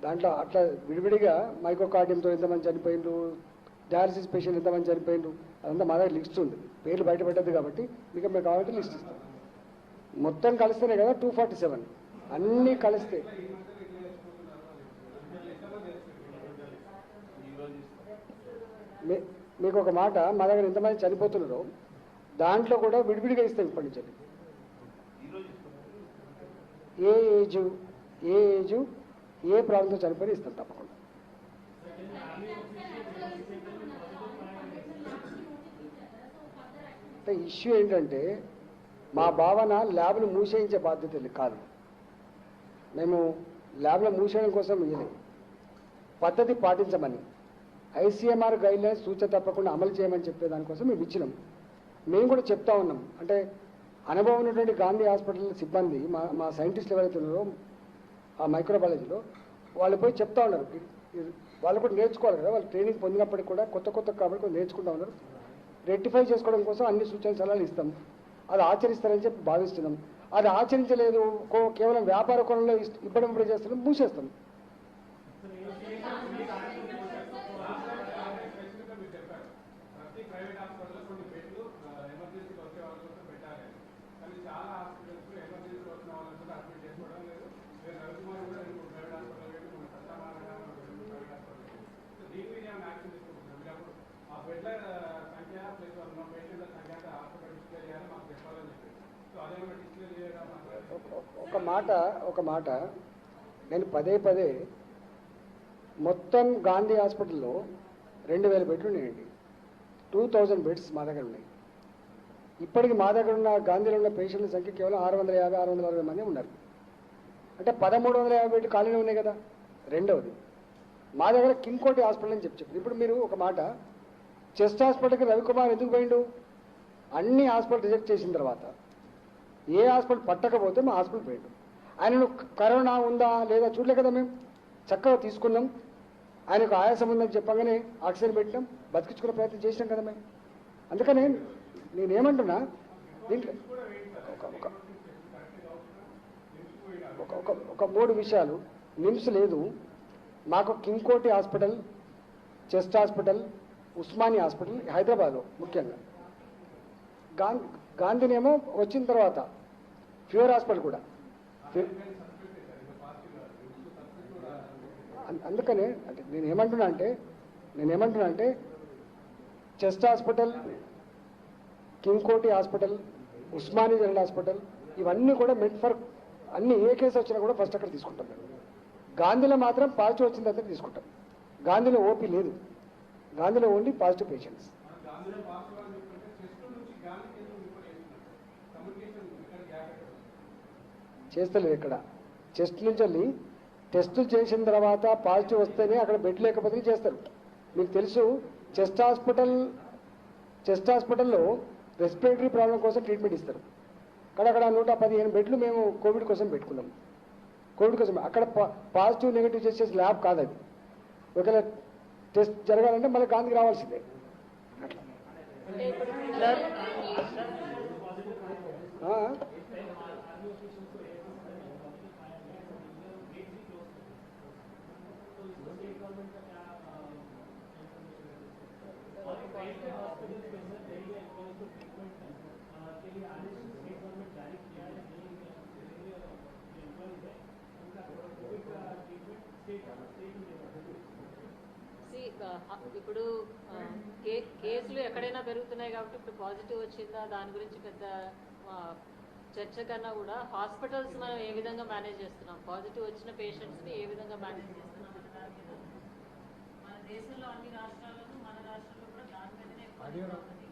దాంట్లో అట్లా విడివిడిగా మైకోకార్డియంతో ఎంతమంది చనిపోయిండ్రు, డయాలసిస్ పేషెంట్ ఎంతమంది చనిపోయిండ్రు, అదంతా మా దగ్గర లిస్ట్ ఉంది. పేర్లు బయట పెట్టద్దు కాబట్టి మీకు మేము కావాలంటే లిస్ట్ ఇస్తాం. మొత్తం కలిస్తేనే కదా 247, అన్నీ కలిస్తే. మీకు ఒక మాట, మా దగ్గర ఎంతమంది చనిపోతున్నారో దాంట్లో కూడా విడివిడిగా ఇస్తాం ఇప్పటి నుంచి. ఏ ఏజు ఏ ప్రాబ్లంతో చనిపోయి ఇస్తాం తప్పకుండా. అంటే ఇష్యూ ఏంటంటే మా భావన ల్యాబ్ను మూసేయించే బాధ్యత కాదు. మేము ల్యాబ్లో మూసేయడం కోసం ఇవ్వలేదు, పద్ధతి పాటించమని ఐసీఎంఆర్ గైడ్లైన్స్ సూచన తప్పకుండా అమలు చేయమని చెప్పే దానికోసం మేము ఇచ్చినాం. మేము కూడా చెప్తా ఉన్నాం. అంటే అనుభవం ఉన్నటువంటి గాంధీ హాస్పిటల్ సిబ్బంది మా సైంటిస్టులు ఎవరైతే ఉన్నారో ఆ మైక్రోబయాలజీలో వాళ్ళు పోయి చెప్తా ఉన్నారు. వాళ్ళు కూడా నేర్చుకోవాలి కదా, వాళ్ళు ట్రైనింగ్ పొందినప్పటికీ కూడా కొత్త కాబట్టి కూడా నేర్చుకుంటా ఉన్నారు. రెక్టిఫై చేసుకోవడం కోసం అన్ని సూచన సలహాలు ఇస్తాం. అది ఆచరిస్తారని చెప్పి భావిస్తున్నాం. అది ఆచరించలేదు, కేవలం వ్యాపార కోణంలో ఇబ్బంది చేస్తున్నాం, మూసేస్తాం. ఒక మాట నేను పదే మొత్తం గాంధీ హాస్పిటల్లో 2000 బెడ్లు ఉన్నాయండి. 2000 బెడ్స్ మా దగ్గర ఉన్నాయి. ఇప్పటికి మా దగ్గర ఉన్న గాంధీలో ఉన్న పేషెంట్ల సంఖ్య కేవలం 650-660 మంది ఉన్నారు. అంటే 1350 బెడ్లు ఖాళీనే ఉన్నాయి కదా. రెండవది, మా దగ్గర కింగ్కోటి హాస్పిటల్ అని చెప్పి ఇప్పుడు మీరు ఒక మాట, చెస్ట్ హాస్పిటల్కి రవికుమార్ ఎందుకు పోయిండు? అన్ని హాస్పిటల్ రిజెక్ట్ చేసిన తర్వాత ఏ హాస్పిటల్ పట్టకపోతే మా హాస్పిటల్ పోయిండు. ఆయనను కరోనా ఉందా లేదా చూడలే కదా, మేము చక్కగా తీసుకున్నాం. ఆయనకు ఆయాసం ఉందని చెప్పగానే ఆక్సిజన్ పెట్టినాం, బతికించుకునే ప్రయత్నం చేసినాం కదా మేము. అందుకనే నేనేమంటున్నా, దీంట్లో ఒక 3 విషయాలు. నిమ్స్ లేదు మాకు, Kingkoti hospital, chest hospital, Osmania hospital హైదరాబాద్లో ముఖ్యంగా. గాంధీనేమో వచ్చిన తర్వాత ఫీవర్ హాస్పిటల్ కూడా. అందుకనే అంటే నేనేమంటున్నా అంటే chest hospital, Kingkoti hospital, Osmania general hospital ఇవన్నీ కూడా మెడ్ ఫర్ అన్ని ఏ కేసు వచ్చినా కూడా ఫస్ట్ అక్కడ తీసుకుంటాం మేము. గాంధీలో మాత్రం పాజిటివ్ వచ్చిన తర్వాత తీసుకుంటాం. గాంధీలో ఓపీ లేదు, గాంధీలో ఓన్లీ పాజిటివ్ పేషెంట్స్. చేస్తలేదు ఇక్కడ. చెస్ట్ నుంచి వెళ్ళి టెస్టులు చేసిన తర్వాత పాజిటివ్ వస్తేనే అక్కడ బెడ్ లేకపోతే చేస్తారు. మీకు తెలుసు, చెస్ట్ హాస్పిటల్లో రెస్పిరేటరీ ప్రాబ్లం కోసం ట్రీట్మెంట్ ఇస్తారు. అక్కడ 115 బెడ్లు మేము కోవిడ్ కోసం పెట్టుకున్నాం. కోవిడ్ కోసం అక్కడ పాజిటివ్ నెగిటివ్ చేసే ల్యాబ్ కాదు అది. ఒకవేళ టెస్ట్ జరగాలంటే మళ్ళీ గాంధీకి రావాల్సిందే. అట్లా ఇప్పుడు కేసులు ఎక్కడైనా పెరుగుతున్నాయి కాబట్టి ఇప్పుడు పాజిటివ్ వచ్చిందా దాని గురించి పెద్ద చర్చ కన్నా కూడా హాస్పిటల్స్ మనం ఏ విధంగా మేనేజ్ చేస్తున్నాం, పాజిటివ్ వచ్చిన పేషెంట్స్ని ఏ విధంగా మేనేజ్ చేస్తున్నాం అనే దాని మీద మన దేశంలో అన్ని రాష్ట్రాల్లోనూ మన రాష్ట్రంలో కూడా దాని మీదనే ఎక్కువ ఉంది.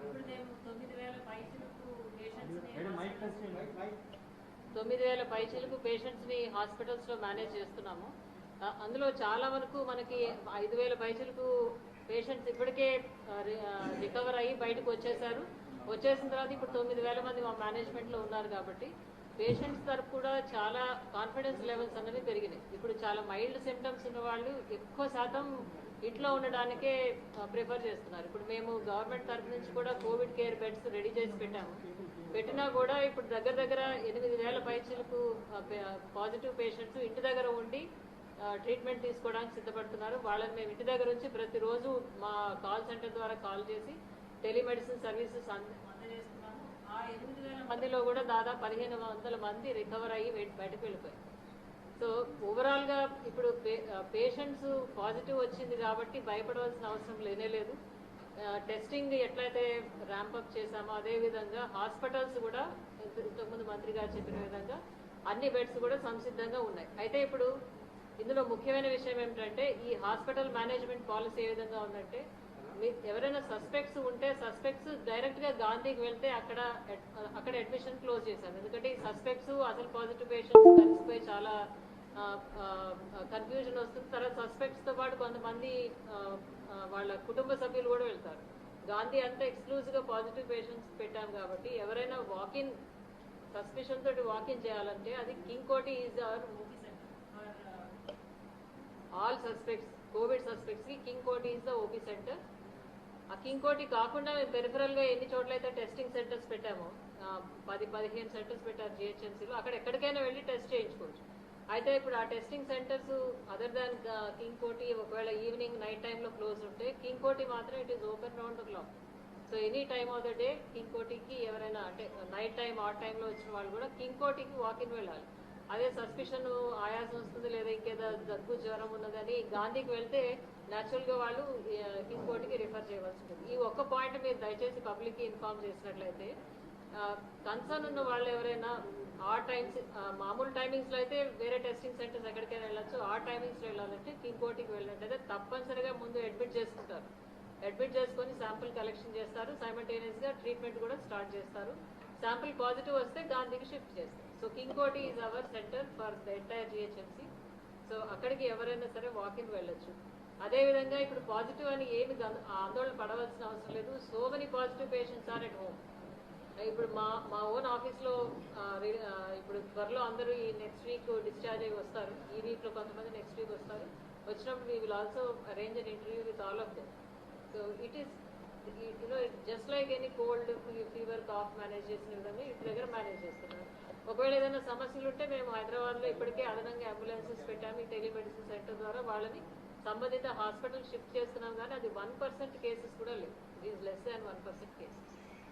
ఇప్పుడు మేము 9,000 పైచిలకు పేషెంట్స్ని హాస్పిటల్స్లో మేనేజ్ చేస్తున్నాము. అందులో చాలా వరకు మనకి 5,000 పైచిలకు పేషెంట్స్ ఇప్పటికే రికవర్ అయ్యి బయటకు వచ్చేసారు. వచ్చేసిన తర్వాత ఇప్పుడు 9,000 మంది మా మేనేజ్మెంట్లో ఉన్నారు కాబట్టి పేషెంట్స్ తరపు కూడా చాలా కాన్ఫిడెన్స్ లెవెల్స్ అనేవి పెరిగినాయి. ఇప్పుడు చాలా మైల్డ్ సిమ్టమ్స్ ఉన్న వాళ్ళు ఎక్కువ శాతం ఇంట్లో ఉండడానికే ప్రిఫర్ చేస్తున్నారు. ఇప్పుడు మేము గవర్నమెంట్ తరపు నుంచి కూడా కోవిడ్ కేర్ బెడ్స్ రెడీ చేసి పెట్టాము. పెట్టినా కూడా ఇప్పుడు దగ్గర 8,000 పైచీలకు పాజిటివ్ పేషెంట్స్ ఇంటి దగ్గర ఉండి ట్రీట్మెంట్ తీసుకోవడానికి సిద్ధపడుతున్నారు. వాళ్ళని మేము ఇంటి దగ్గర నుంచి ప్రతిరోజు మా కాల్ సెంటర్ ద్వారా కాల్ చేసి టెలిమెడిసిన్ సర్వీసెస్ అందజేస్తున్నాము. ఆ 8,000 మందిలో కూడా దాదాపు 1,500 మంది రికవర్ అయ్యి బయటకు వెళ్ళిపోయారు. సో ఓవరాల్గా ఇప్పుడు పేషెంట్స్ పాజిటివ్ వచ్చింది కాబట్టి భయపడవలసిన అవసరం లేదు. టెస్టింగ్ ఎట్లయితే ర్యాంపప్ చేశామో అదేవిధంగా హాస్పిటల్స్ కూడా ఇంతకుముందు మంత్రి గారు చెప్పిన విధంగా అన్ని బెడ్స్ కూడా సంసిద్ధంగా ఉన్నాయి. అయితే ఇప్పుడు ఇందులో ముఖ్యమైన విషయం ఏమిటంటే ఈ హాస్పిటల్ మేనేజ్మెంట్ పాలసీ ఏ విధంగా ఉందంటే ఎవరైనా సస్పెక్ట్స్ ఉంటే సస్పెక్ట్స్ డైరెక్ట్గా గాంధీకి వెళ్తే అక్కడ అడ్మిషన్ క్లోజ్ చేశారు. ఎందుకంటే ఈ సస్పెక్ట్స్ అసలు పాజిటివ్ పేషెంట్స్ కలిసిపోయి చాలా కన్ఫ్యూజన్ వస్తుంది. తర్వాత సస్పెక్ట్స్తో పాటు కొంతమంది వాళ్ళ కుటుంబ సభ్యులు కూడా వెళ్తారు. గాంధీ అంతా ఎక్స్క్లూజివ్గా పాజిటివ్ పేషెంట్స్ పెట్టాం కాబట్టి ఎవరైనా వాకిన్ సస్పెషన్ తోటి వాకిన్ చేయాలంటే అది King Koti is our movie center for all suspects. Covid సస్పెక్ట్స్కి King Koti is the OP center. ఆ కింగ్ కోటి కాకుండా మేము పెరిఫరల్గా ఎన్ని చోట్లయితే టెస్టింగ్ సెంటర్స్ పెట్టామో 10-15 సెంటర్స్ పెట్టారు జిహెచ్ఎంసీలో. అక్కడ ఎక్కడికైనా వెళ్ళి టెస్ట్ చేయించుకోవచ్చు. అయితే ఇప్పుడు ఆ testing centres other than king కోటి ఒకవేళ ఈవినింగ్ నైట్ టైంలో క్లోజ్ ఉంటే కింగ్ కోటి మాత్రం it is open round the clock. So any time of the day king కోటికి ఎవరైనా అంటే నైట్ టైం ఆ టైంలో వచ్చిన వాళ్ళు కూడా కింగ్ కోటికి వాకిన్ వెళ్ళాలి. అదే సస్పిషన్ ఆయాసం వస్తుంది లేదా ఇంకేదో దగ్గు జ్వరం ఉన్నదని గాంధీకి వెళ్తే న్యాచురల్గా వాళ్ళు కింగ్ కోటికి రిఫర్ చేయవలసి ఉంటుంది. ఈ ఒక్క పాయింట్ మీరు దయచేసి పబ్లిక్కి ఇన్ఫార్మ్ చేసినట్లయితే కన్సర్న్ ఉన్న వాళ్ళు ఎవరైనా ఆ టైమ్స్ మామూలు టైమింగ్స్లో అయితే వేరే టెస్టింగ్ సెంటర్స్ ఎక్కడికైనా వెళ్ళచ్చు. ఆ టైమింగ్స్లో వెళ్ళాలంటే కింగ్ కోటికి వెళ్ళినట్టయితే తప్పనిసరిగా ముందు అడ్మిట్ చేసుకుంటారు. అడ్మిట్ చేసుకొని శాంపుల్ కలెక్షన్ చేస్తారు. సైమల్టేనియస్గా ట్రీట్మెంట్ కూడా స్టార్ట్ చేస్తారు. శాంపుల్ పాజిటివ్ వస్తే గాంధీకి షిఫ్ట్ చేస్తారు. So king Koti is hour centre for the entire GHMC. So అక్కడికి ఎవరైనా సరే వాకిన్ వెళ్ళొచ్చు. అదేవిధంగా ఇప్పుడు పాజిటివ్ అని ఏమి ఆందోళన పడవలసిన అవసరం లేదు. So many positive patients are at home. ఇప్పుడు మా ఓన్ ఆఫీస్లో ఇప్పుడు త్వరలో అందరూ ఈ నెక్స్ట్ వీక్ డిశ్చార్జ్ అయ్యి వస్తారు. ఈ వీక్లో కొంతమంది నెక్స్ట్ వీక్ వస్తారు. వచ్చినప్పుడు we will also arrange an interview with all of them. So it is just like any cold fever cough manage చేసిన విధంగా ఇంటి దగ్గర మేనేజ్ చేస్తున్నారు. ఒకవేళ ఏదైనా సమస్యలు ఉంటే మేము హైదరాబాద్లో ఇప్పటికే అదనంగా అంబులెన్సెస్ పెట్టాము. ఈ టెలిమెడిసిన్ సెంటర్ ద్వారా వాళ్ళని సంబంధిత హాస్పిటల్ షిఫ్ట్ చేస్తున్నాం. కానీ అది 1% కేసెస్ కూడా లేవు. It is less than 1% cases.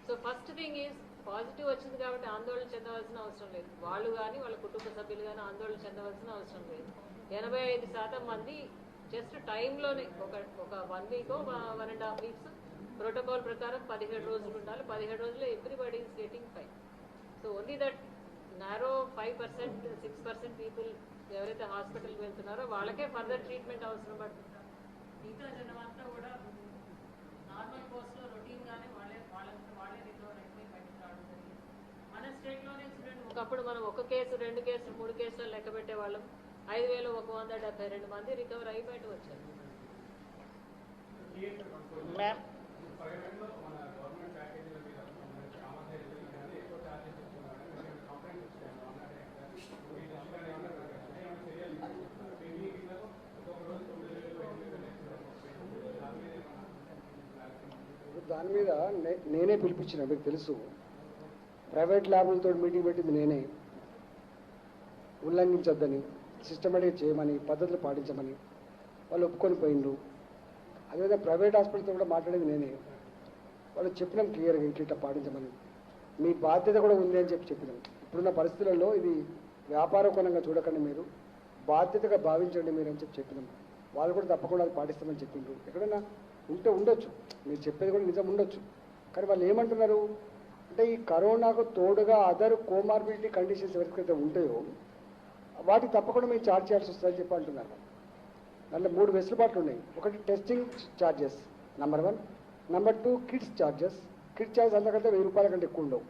So first thing is positive వచ్చింది కాబట్టి ఆందోళన చెందవలసిన అవసరం లేదు. వాళ్ళు కానీ వాళ్ళ కుటుంబ సభ్యులు కానీ ఆందోళన చెందవలసిన అవసరం లేదు. 85% మంది జస్ట్ టైంలోనే ఒక 1 వీక్ 1.5 వీక్స్ ప్రోటోకాల్ ప్రకారం 17 రోజులు ఉండాలి. 17 రోజుల్లో everybody is getting fine. So only that narrow 5%, 6% people ఎవరైతే హాస్పిటల్కి వెళ్తున్నారో వాళ్ళకే ఫర్దర్ ట్రీట్మెంట్ అవసరం పడుతుంది. మిగతా జనం అంతా కూడా నార్మల్ కోర్స్లో రొటీన్గానే వాళ్ళే రికవర్ అయిపోయి బయటకు రావడం జరిగింది. మన స్టేట్లోనే చూడండి, ఒకప్పుడు మనం 1 కేసు 2 కేసులు 3 కేసులు లెక్క పెట్టేవాళ్ళం. 5,172 మంది రికవర్ అయ్యి బయట వచ్చారు. మ్యామ్ దాని మీద నేనే పిలిపించిన, మీకు తెలుసు. ప్రైవేట్ ల్యాబులతో మీటింగ్ పెట్టింది నేనే. ఉల్లంఘించొద్దని, సిస్టమేటిక్గా చేయమని, పద్ధతులు పాటించమని వాళ్ళు ఒప్పుకొని పోయిండ్రు. అదేవిధంగా ప్రైవేట్ హాస్పిటల్తో కూడా మాట్లాడేది నేనే. వాళ్ళు చెప్పినాం క్లియర్గా ఇట్లా పాటించమని. మీ బాధ్యత కూడా ఉంది అని చెప్పినాం. ఇప్పుడున్న పరిస్థితులలో ఇది వ్యాపార కోణంగా చూడకండి, మీరు బాధ్యతగా భావించండి మీరు అని చెప్పినాం. వాళ్ళు కూడా తప్పకుండా అది పాటిస్తామని చెప్పిండ్రు. ఎక్కడైనా ఉంటే ఉండొచ్చు, మీరు చెప్పేది కూడా నిజం ఉండొచ్చు. కానీ వాళ్ళు ఏమంటున్నారు అంటే ఈ కరోనాకు తోడుగా అదర్ కోమార్బిడిటీ కండిషన్స్ ఎవరికైతే ఉంటాయో వాటికి తప్పకుండా మేము ఛార్జ్ చేయాల్సి వస్తుందని చెప్పి అంటున్నారు. దాంట్లో 3 వెసులుబాట్లు ఉన్నాయి. ఒకటి testing charges number 1, number 2 kits charges. Kit charge అంతకంటే 1000 రూపాయల కంటే ఎక్కువ ఉండవు.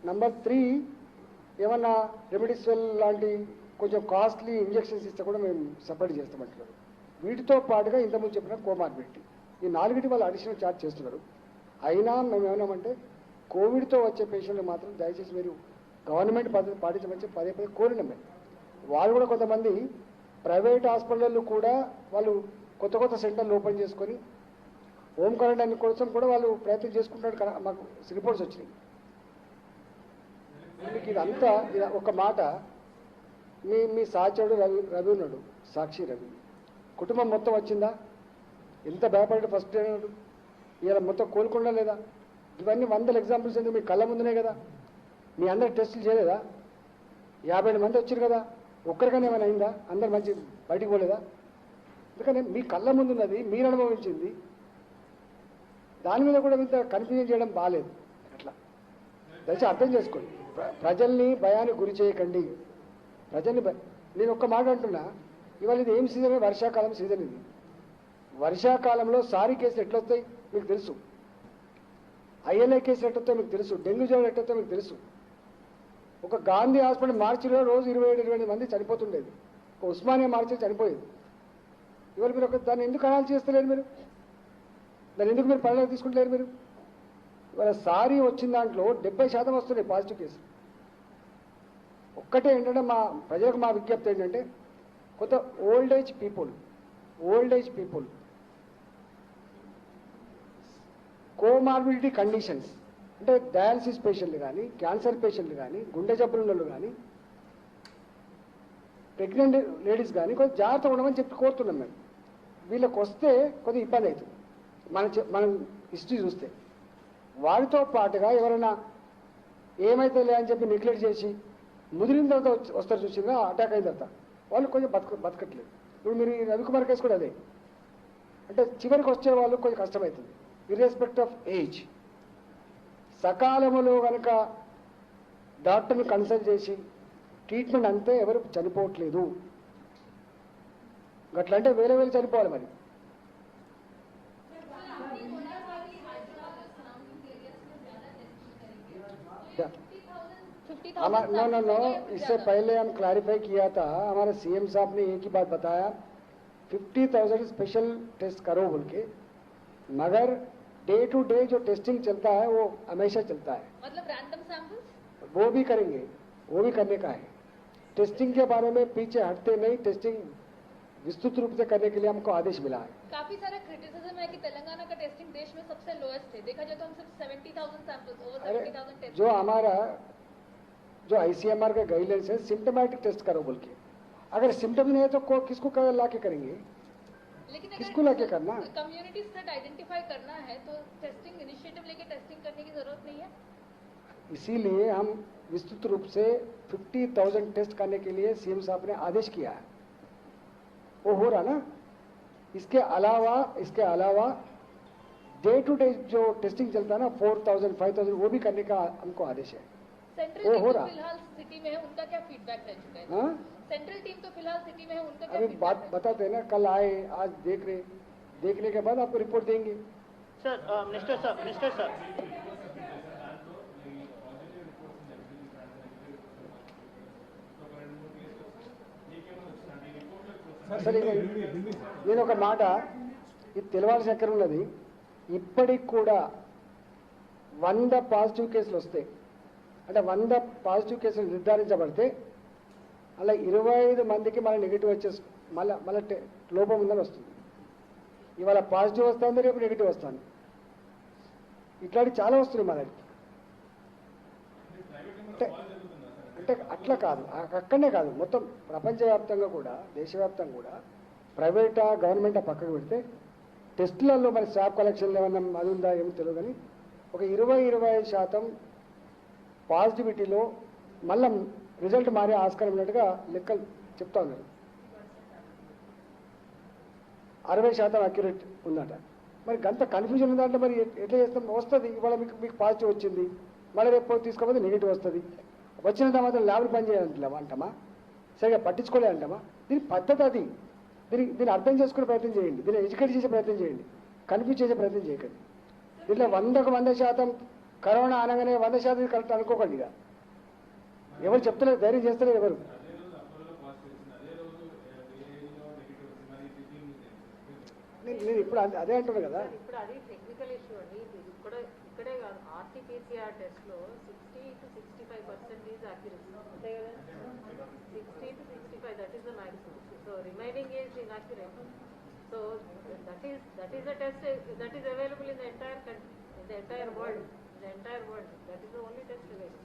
నంబర్ 3 ఏమన్నా రెమెడిసివల్ లాంటి కొంచెం కాస్ట్లీ ఇంజెక్షన్స్ ఇస్తే కూడా మేము సపరేట్ చేస్తామంటున్నారు. వీటితో పాటుగా ఇంతకుముందు చెప్పిన కోమార్బిడిటీ ఈ 4టి వాళ్ళు అడిషనల్ ఛార్జ్ చేస్తున్నారు. అయినా మేము ఏమన్నామంటే కోవిడ్తో వచ్చే పేషెంట్లు మాత్రం దయచేసి మీరు గవర్నమెంట్ పద్ధతి పాటించమని పదే పదే కోరినాం. వాళ్ళు కూడా కొంతమంది ప్రైవేట్ హాస్పిటళ్ళు కూడా వాళ్ళు కొత్త సెంటర్లు ఓపెన్ చేసుకొని హోమ్ క్వారంటైన్ కోసం కూడా వాళ్ళు ప్రయత్నం చేసుకుంటున్నారు. మాకు రిపోర్ట్స్ వచ్చినాయి. మీకు ఇదంతా ఒక మాట, మీ సాచోడు రవి ఉన్నాడు, సాక్షి రవి కుటుంబం మొత్తం వచ్చిందా? ఎంత భయపడ్డాడు ఫస్ట్ అయినాడు, ఇలా మొత్తం కోలుకుండా లేదా? ఇవన్నీ 100 ఎగ్జాంపుల్స్ ఎందుకు మీ కళ్ళ ముందునే కదా. మీ అందరు టెస్టులు చేయలేదా? 50 మంది వచ్చారు కదా, ఒక్కరికైనా ఏమైనా అయిందా? అందరు మంచి బయటికి పోలేదా? ఎందుకని మీ కళ్ళ ముందు ఉన్నది, మీరు అనుభవించింది, దాని మీద కూడా ఇంత కన్ఫ్యూజన్ చేయడం బాగాలేదు. అట్లా దయచేసి అర్థం చేసుకోండి. ప్రజల్ని భయానికి గురి చేయకండి. నేను ఒక్క మాట అంటున్నా, ఇవాళ ఇది ఏం సీజన్? వర్షాకాలం సీజన్. ఇది వర్షాకాలంలో సారీ కేసులు ఎట్లొస్తాయి మీకు తెలుసు, ఐఎల్ఐ కేసులు ఎట్టొస్తాయి మీకు తెలుసు, డెంగ్యూ జ్వరం ఎట్టొస్తాయి మీకు తెలుసు. ఒక గాంధీ హాస్పిటల్ మార్చిలో రోజు 27-28 మంది చనిపోతుండేది. ఒక ఉస్మానియా మార్చిలో చనిపోయేది. ఇవాళ మీరు దాన్ని ఎందుకు అనాలి చేస్తలేరు? మీరు దాన్ని ఎందుకు మీరు పరిణామం తీసుకుంటలేరు? మీరు ఇవాళ సారీ వచ్చిన దాంట్లో 70% వస్తున్నాయి పాజిటివ్ కేసులు. ఒక్కటే ఏంటంటే మా ప్రజలకు మా విజ్ఞప్తి ఏంటంటే కొంత old age people comorbidity conditions అంటే డయాలసిస్ పేషెంట్లు కానీ, క్యాన్సర్ పేషెంట్లు కానీ, గుండె జబ్బుల వాళ్ళు కానీ, ప్రెగ్నెంట్ లేడీస్ కానీ కొంచెం జాగ్రత్తగా ఉండమని చెప్పి కోరుతున్నాం మేము. వీళ్ళకి వస్తే కొద్దిగా ఇబ్బంది అవుతుంది మనం హిస్టరీ చూస్తే. వారితో పాటుగా ఎవరైనా ఏమైతే లేదని చెప్పి నెగ్లెక్ట్ చేసి ముదిరిన తర్వాత వస్తారు చూసిందా, అటాక్ అయిన తర్వాత వాళ్ళు కొంచెం బతకట్లేదు. ఇప్పుడు మీరు రవికుమార్ కేసు కూడా అదే. అంటే చివరికి వచ్చే వాళ్ళు కొంచెం కష్టమవుతుంది ఇర్రెస్పెక్ట్ ఆఫ్ ఏజ్. సకాలంలో కనుక డాక్టర్ని కన్సల్ట్ చేసి ట్రీట్మెంట్ అంతే ఎవరు చనిపోవట్లేదు. అట్లా అంటే వేరే చనిపోవాలి మరి. नो, इससे पहले हम क्लैरिफाई किया था, हमारे सीएम साहब ने एक ही बात बताया 50,000 स्पेशल टेस्ट करो बोल के, मगर डे टू डे जो टेस्टिंग चलता है वो हमेशा चलता है. मतलब रैंडम सैंपल्स वो भी करेंगे, वो भी करने का है. टेस्टिंग के बारे में पीछे हटते नहीं, टेस्टिंग विस्तृत रूप से करने के लिए हमको आदेश मिला है. काफी सारा क्रिटिसिज्म है कि तेलंगाना का टेस्टिंग देश में सबसे लोएस्ट है. देखा जाए तो हम सिर्फ 70,000 सैंपल्स, ओवर 70,000 टेस्ट. जो हमारा जो ICMR के गाइडलाइंस है सिम्टोमेटिक टेस्ट करो बोल के, अगर सिम्टम नहीं है तो किसको ला के करेंगे? लेकिन किसको ला के करना? कम्युनिटी स्प्रेड आइडेंटिफाई करना है तो टेस्टिंग इनिशिएटिव लेके टेस्टिंग करने की जरूरत नहीं है. इसीलिए हम विस्तृत रूप से 50,000 टेस्ट करने के लिए सीएम साहब ने आदेश किया है. वो हो रहा ना. इसके अलावा डे टू डे जो टेस्टिंग चलता है ना 4,000 5,000 वो भी करने का हमको आदेश है. सेंट्रल वो टीम हो तो रहा. फिलहाल सिटी में है, उनका क्या फीडबैक रह चुका है? हाँ, सेंट्रल टीम तो फिलहाल सिटी में है, उनका क्या अभी फीडबैक बात बताते हैं ना, कल आए, आज देखने के बाद आपको रिपोर्ट देंगे. Sir, Minister sir. సరే నేను ఒక మాట ఇది తెలవాల్సిన ఎక్కడ ఉన్నది. ఇప్పటికి కూడా 100 పాజిటివ్ కేసులు వస్తాయి అంటే 100 పాజిటివ్ కేసులు నిర్ధారించబడితే అలా 25 మందికి మళ్ళీ నెగిటివ్ వచ్చేసి మళ్ళీ లోపం ఉందని వస్తుంది. ఇవాళ పాజిటివ్ వస్తుంది, రేపు నెగిటివ్ వస్తుంది. ఇట్లాంటివి చాలా వస్తున్నాయి మా దగ్గరికి. అంటే అట్లా కాదు, అక్కడనే కాదు, మొత్తం ప్రపంచవ్యాప్తంగా కూడా దేశవ్యాప్తంగా కూడా ప్రైవేటా గవర్నమెంటా పక్కకు పెడితే టెస్టులలో మరి స్టాఫ్ కలెక్షన్లు ఏమన్నా అది ఉందా ఏమో తెలియదు. కానీ ఒక 20-25% పాజిటివిటీలో మళ్ళీ రిజల్ట్ మారే ఆస్కారం ఉన్నట్టుగా లెక్కలు చెప్తా ఉన్నారు. 60% అక్యురేట్ ఉందట. మరి గంత కన్ఫ్యూజన్ ఉందంటే మరి ఎట్లా చేస్తాం? వస్తుంది ఇవాళ మీకు పాజిటివ్ వచ్చింది, మళ్ళీ రేపు తీసుకోకపోతే నెగిటివ్ వస్తుంది. వచ్చిన తర్వాత ల్యాబ్లు పనిచేయాలంటామా అంటామా? సరిగా పట్టించుకోలే అంటామా? దీని పద్ధతి అది. దీన్ని అర్థం చేసుకునే ప్రయత్నం చేయండి, దీన్ని ఎడ్యుకేట్ చేసే ప్రయత్నం చేయండి, కన్ఫ్యూజ్ చేసే ప్రయత్నం చేయకండి. దీంట్లో 100% కరోనా అనగానే 100% కరెక్ట్ అనుకోకండి. ఇక ఎవరు చెప్తలేదు, ధైర్యం చేస్తలేదు ఎవరు. నేను ఇప్పుడు అదే అంటున్నాను కదా. ఇప్పుడు అది టెక్నికల్ ఇష్యూ అండి. ఇక్కడే కాదు, RT-PCR టెస్ట్ లో 60 to 65% యాక్యురసీ అంతే కదా. 60 to 65, that is the maximum. So remaining is inaccurate. So that is the test that is available in the entire country, in the entire world. That is the only test available.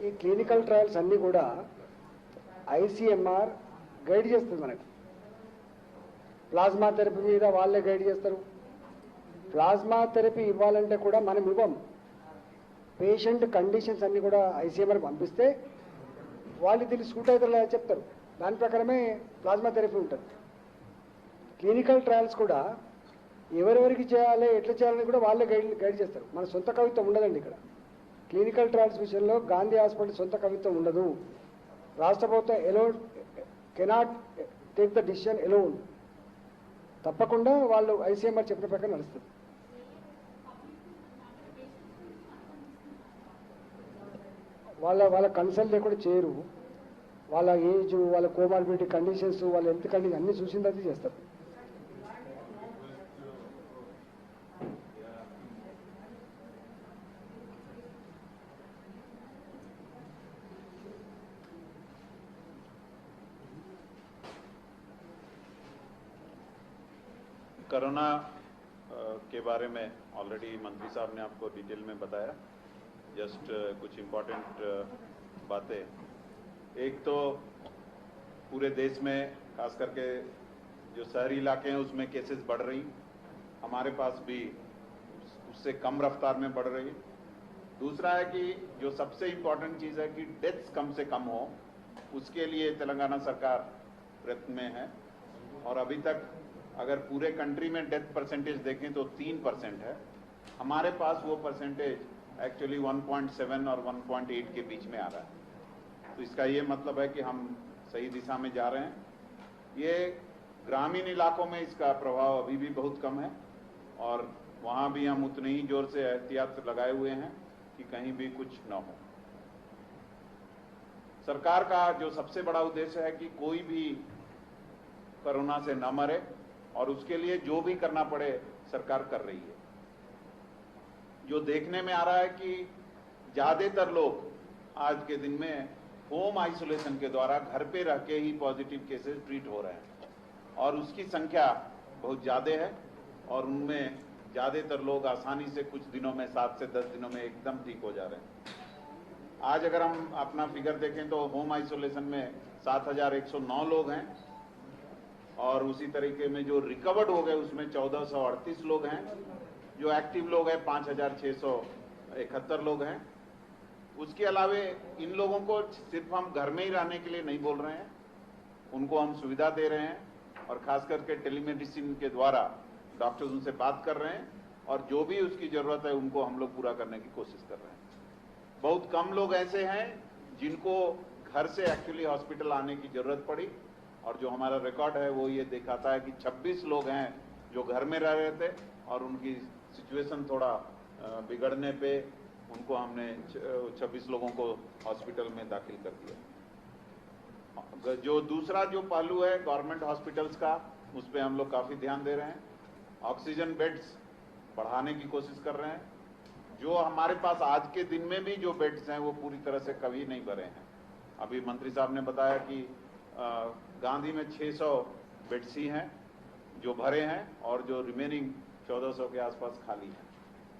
ఈ క్లినికల్ ట్రయల్స్ అన్నీ కూడా ICMR గైడ్ చేస్తుంది మనకు. ప్లాస్మా థెరపీ మీద వాళ్ళే గైడ్ చేస్తారు. ప్లాస్మా థెరపీ ఇవ్వాలంటే కూడా మనం ఇవ్వం. పేషెంట్ కండిషన్స్ అన్నీ కూడా ICMR పంపిస్తే వాళ్ళు దీన్ని సూట్ అవుతారు చెప్తారు. దాని ప్రకారమే ప్లాస్మా థెరపీ ఉంటుంది. క్లినికల్ ట్రయల్స్ కూడా ఎవరెవరికి చేయాలి, ఎట్లా చేయాలని కూడా వాళ్ళే గైడ్ చేస్తారు. మన సొంత కవిత్వం ఉండదండి ఇక్కడ. క్లినికల్ ట్రయల్స్ విషయంలో గాంధీ హాస్పిటల్ సొంత కవిత్వం ఉండదు. రాష్ట్ర ప్రభుత్వం alone cannot take the decision alone. తప్పకుండా వాళ్ళు ICMR చెప్పిన ప్రకారం నడుస్తుంది. వాళ్ళ కన్సల్ట్ లేకుండా చేయరు. వాళ్ళ ఏజ్, వాళ్ళ కోమార్బిడిటీ కండిషన్స్, వాళ్ళ హెల్త్ కండిషన్ అన్నీ చూసిన తర్వాత చేస్తారు. कोरोना के बारे में ऑलरेडी मंत्री साहब ने आपको डिटेल में बताया. जस्ट कुछ इम्पोर्टेंट बातें. एक तो पूरे देश में खास करके जो शहरी इलाके हैं उसमें केसेस बढ़ रही, हमारे पास भी उससे कम रफ्तार में बढ़ रही. दूसरा है कि जो सबसे इम्पोर्टेंट चीज़ है कि डेथ्स कम से कम हो, उसके लिए तेलंगाना सरकार प्रयत्न में है. और अभी तक अगर पूरे कंट्री में डेथ परसेंटेज देखें तो 3% है. हमारे पास वो परसेंटेज एक्चुअली 1.7 और 1.8 के बीच में आ रहा है. तो इसका ये मतलब है कि हम सही दिशा में जा रहे हैं. ये ग्रामीण इलाकों में इसका प्रभाव अभी भी बहुत कम है और वहाँ भी हम उतने ही जोर से एहतियात लगाए हुए हैं कि कहीं भी कुछ न हो. सरकार का जो सबसे बड़ा उद्देश्य है कि कोई भी कोरोना से न मरे और उसके लिए जो भी करना पड़े सरकार कर रही है. जो देखने में आ रहा है कि ज्यादातर लोग आज के दिन में होम आइसोलेशन के द्वारा घर पे रह के ही पॉजिटिव केसेस ट्रीट हो रहे हैं और उसकी संख्या बहुत ज़्यादा है और उनमें ज़्यादातर लोग आसानी से कुछ दिनों में 7 से 10 दिनों में एकदम ठीक हो जा रहे हैं. आज अगर हम अपना फिगर देखें तो होम आइसोलेशन में 7109 लोग हैं और उसी तरीके में जो रिकवर्ड हो गए उसमें 1438 लोग हैं. जो एक्टिव लोग हैं 5671 लोग हैं. उसके अलावे इन लोगों को सिर्फ हम घर में ही रहने के लिए नहीं बोल रहे हैं, उनको हम सुविधा दे रहे हैं और खास करके टेलीमेडिसिन के द्वारा डॉक्टर्स उनसे बात कर रहे हैं और जो भी उसकी ज़रूरत है उनको हम लोग पूरा करने की कोशिश कर रहे हैं. बहुत कम लोग ऐसे हैं जिनको घर से एक्चुअली हॉस्पिटल आने की ज़रूरत पड़ी और जो हमारा रिकॉर्ड है वो ये दिखाता है कि 26 लोग हैं जो घर में रह रहे थे और उनकी सिचुएशन थोड़ा बिगड़ने पे उनको हमने 26 लोगों को हॉस्पिटल में दाखिल कर दिया. जो दूसरा जो पहलू है गवर्नमेंट हॉस्पिटल्स का, उस पर हम लोग काफ़ी ध्यान दे रहे हैं. ऑक्सीजन बेड्स बढ़ाने की कोशिश कर रहे हैं जो हमारे पास आज के दिन में भी जो बेड्स हैं वो पूरी तरह से कभी नहीं भरे हैं। अभी मंत्री साहब ने बताया कि गांधी में 600 बेड्स ही हैं जो भरे हैं और जो रिमेनिंग 1400 के आसपास खाली हैं।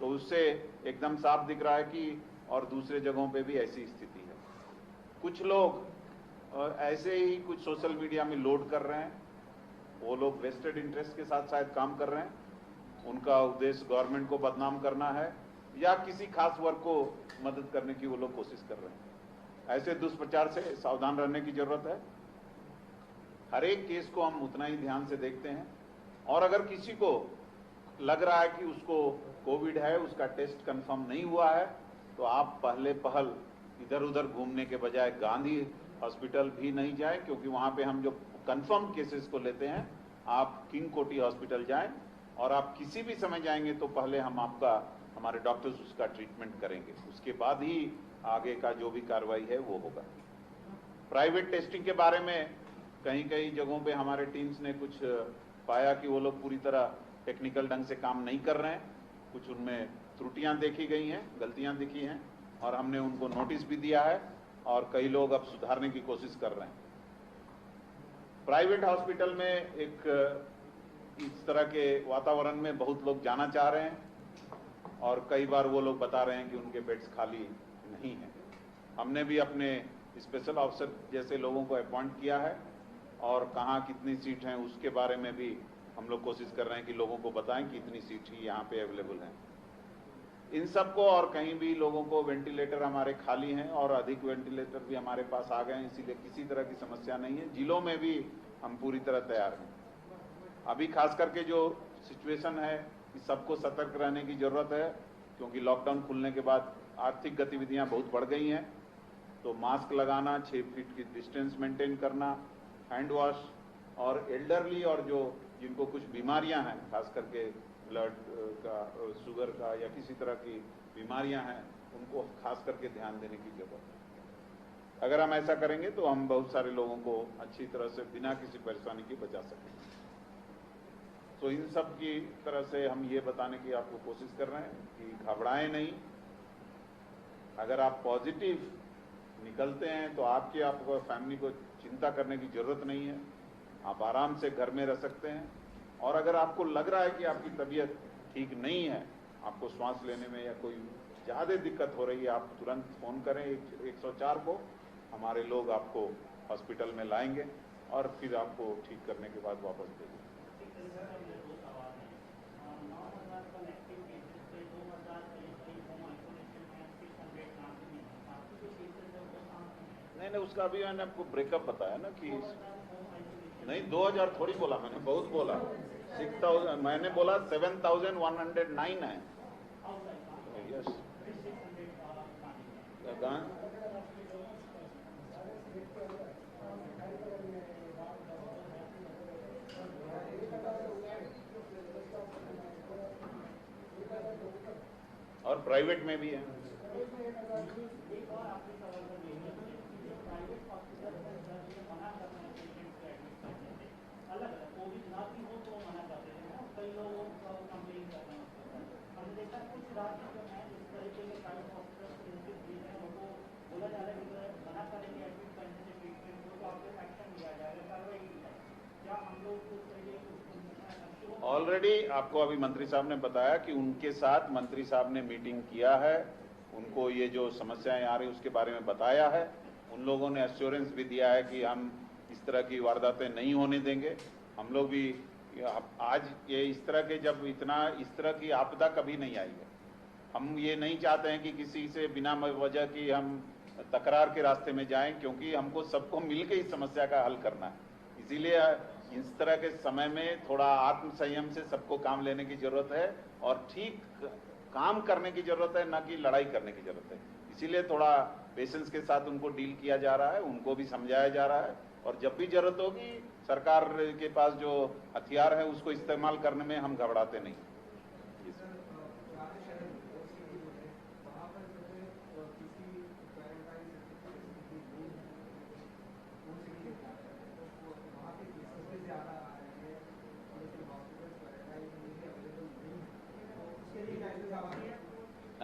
तो उससे एकदम साफ दिख रहा है कि और दूसरे जगहों पे भी ऐसी स्थिति है। कुछ लोग ऐसे ही कुछ सोशल मीडिया में लोड कर रहे हैं, वो लोग वेस्टेड इंटरेस्ट के साथ शायद काम कर रहे हैं। उनका उद्देश्य गवर्नमेंट को बदनाम करना है या किसी खास वर्ग को मदद करने की वो लोग कोशिश कर रहे हैं। ऐसे दुष्प्रचार से सावधान रहने की जरूरत है। हर एक केस को हम उतना ही ध्यान से देखते हैं और अगर किसी को लग रहा है कि उसको कोविड है, उसका टेस्ट कंफर्म नहीं हुआ है, तो आप पहले पहल इधर उधर घूमने के बजाय गांधी हॉस्पिटल भी नहीं जाए, क्योंकि वहां पे हम जो कंफर्म केसेस को लेते हैं। आप किंग कोटी हॉस्पिटल जाएं और आप किसी भी समय जाएंगे तो पहले हमारे डॉक्टर्स उसका ट्रीटमेंट करेंगे, उसके बाद ही आगे का जो भी कार्रवाई है वो होगा। प्राइवेट टेस्टिंग के बारे में कहीं कहीं जगहों पे हमारे टीम्स ने कुछ पाया कि वो लोग पूरी तरह टेक्निकल ढंग से काम नहीं कर रहे हैं। कुछ उनमें त्रुटियां देखी गई हैं, गलतियां दिखी हैं और हमने उनको नोटिस भी दिया है और कई लोग अब सुधारने की कोशिश कर रहे हैं। प्राइवेट हॉस्पिटल में एक इस तरह के वातावरण में बहुत लोग जाना चाह रहे हैं और कई बार वो लोग बता रहे हैं कि उनके बेड्स खाली नहीं हैं। हमने भी अपने स्पेशल ऑफिसर जैसे लोगों को अपॉइंट किया है और कहाँ कितनी सीट हैं उसके बारे में भी हम लोग कोशिश कर रहे हैं कि लोगों को बताएं कि इतनी सीट ही यहाँ पे अवेलेबल है। इन सबको और कहीं भी लोगों को वेंटिलेटर हमारे खाली हैं और अधिक वेंटिलेटर भी हमारे पास आ गए हैं, इसीलिए किसी तरह की समस्या नहीं है। जिलों में भी हम पूरी तरह तैयार हैं। अभी खास करके जो सिचुएशन है कि सबको सतर्क रहने की जरूरत है, क्योंकि लॉकडाउन खुलने के बाद आर्थिक गतिविधियां बहुत बढ़ गई हैं। तो मास्क लगाना, 6 फीट की डिस्टेंस मेंटेन करना, हैंड वॉश और एल्डरली और जो जिनको कुछ बीमारियां हैं, खास करके ब्लड का, शुगर का या किसी तरह की बीमारियां हैं, उनको खास करके ध्यान देने की जरूरत है। अगर हम ऐसा करेंगे तो हम बहुत सारे लोगों को अच्छी तरह से बिना किसी परेशानी के बचा सकेंगे। तो इन सब की तरह से हम ये बताने की आपको कोशिश कर रहे हैं कि घबराएं नहीं। अगर आप पॉजिटिव निकलते हैं तो आपको फैमिली को चिंता करने की जरूरत नहीं है, आप आराम से घर में रह सकते हैं। और अगर आपको लग रहा है कि आपकी तबीयत ठीक नहीं है, आपको श्वास लेने में या कोई ज़्यादा दिक्कत हो रही है, आप तुरंत फ़ोन करें 104 को। हमारे लोग आपको हॉस्पिटल में लाएंगे और फिर आपको ठीक करने के बाद वापस भेजेंगे। नहीं, उसका अभी मैंने आपको ब्रेकअप बताया ना कि नहीं, 2000 थोड़ी बोला मैंने, बहुत बोला। 6000 मैंने बोला, 7109 है। यस, और प्राइवेट में भी है। ऑलरेडी आपको अभी मंत्री साहब ने बताया कि उनके साथ मंत्री साहब ने मीटिंग किया है, उनको ये जो समस्याएं आ रही उसके बारे में बताया है। उन लोगों ने एश्योरेंस भी दिया है कि हम इस तरह की वारदातें नहीं होने देंगे। हम लोग भी आज ये इस तरह के जब इस तरह की आपदा कभी नहीं आई है, हम ये नहीं चाहते हैं कि किसी से बिना वजह की हम तकरार के रास्ते में जाएं, क्योंकि हमको सबको मिलकर इस समस्या का हल करना है। इसीलिए इस तरह के समय में थोड़ा आत्म संयम से सबको काम लेने की जरूरत है और ठीक काम करने की जरूरत है, ना कि लड़ाई करने की जरूरत है। इसीलिए थोड़ा पेशेंस के साथ उनको डील किया जा रहा है, उनको भी समझाया जा रहा है और जब भी जरूरत होगी सरकार के पास जो हथियार है उसको इस्तेमाल करने में हम घबराते नहीं।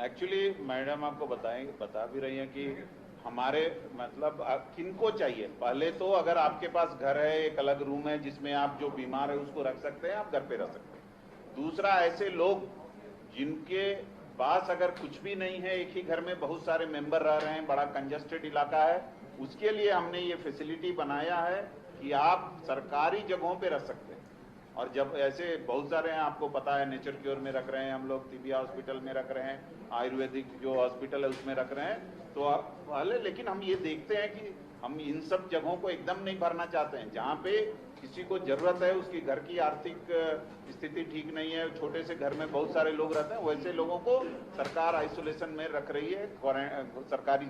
एक्चुअली मैडम आपको बता भी रही हैं कि हमारे मतलब किनको चाहिए। पहले तो अगर आपके पास घर है, एक अलग रूम है जिसमें आप जो बीमार है उसको रख सकते हैं, आप घर पे रह सकते हैं। दूसरा, ऐसे लोग जिनके पास अगर कुछ भी नहीं है, एक ही घर में बहुत सारे मेंबर रह रहे हैं, बड़ा कंजस्टेड इलाका है, उसके लिए हमने ये फैसिलिटी बनाया है कि आप सरकारी जगहों पे रह सकते हैं। और जब ऐसे बहुत सारे हैं, आपको पता है, नेचर क्योर में रख रहे हैं हम लोग, तिबिया हॉस्पिटल में रख रहे हैं, आयुर्वेदिक जो हॉस्पिटल है उसमें रख रहे हैं, तो पहले। लेकिन हम ये देखते हैं कि हम इन सब जगहों को एकदम नहीं भरना चाहते हैं। जहाँ पे किसी को जरूरत है, उसकी घर की आर्थिक स्थिति ठीक नहीं है, छोटे से घर में बहुत सारे लोग रहते हैं, वैसे लोगों को सरकार आइसोलेशन में रख रही है, सरकारी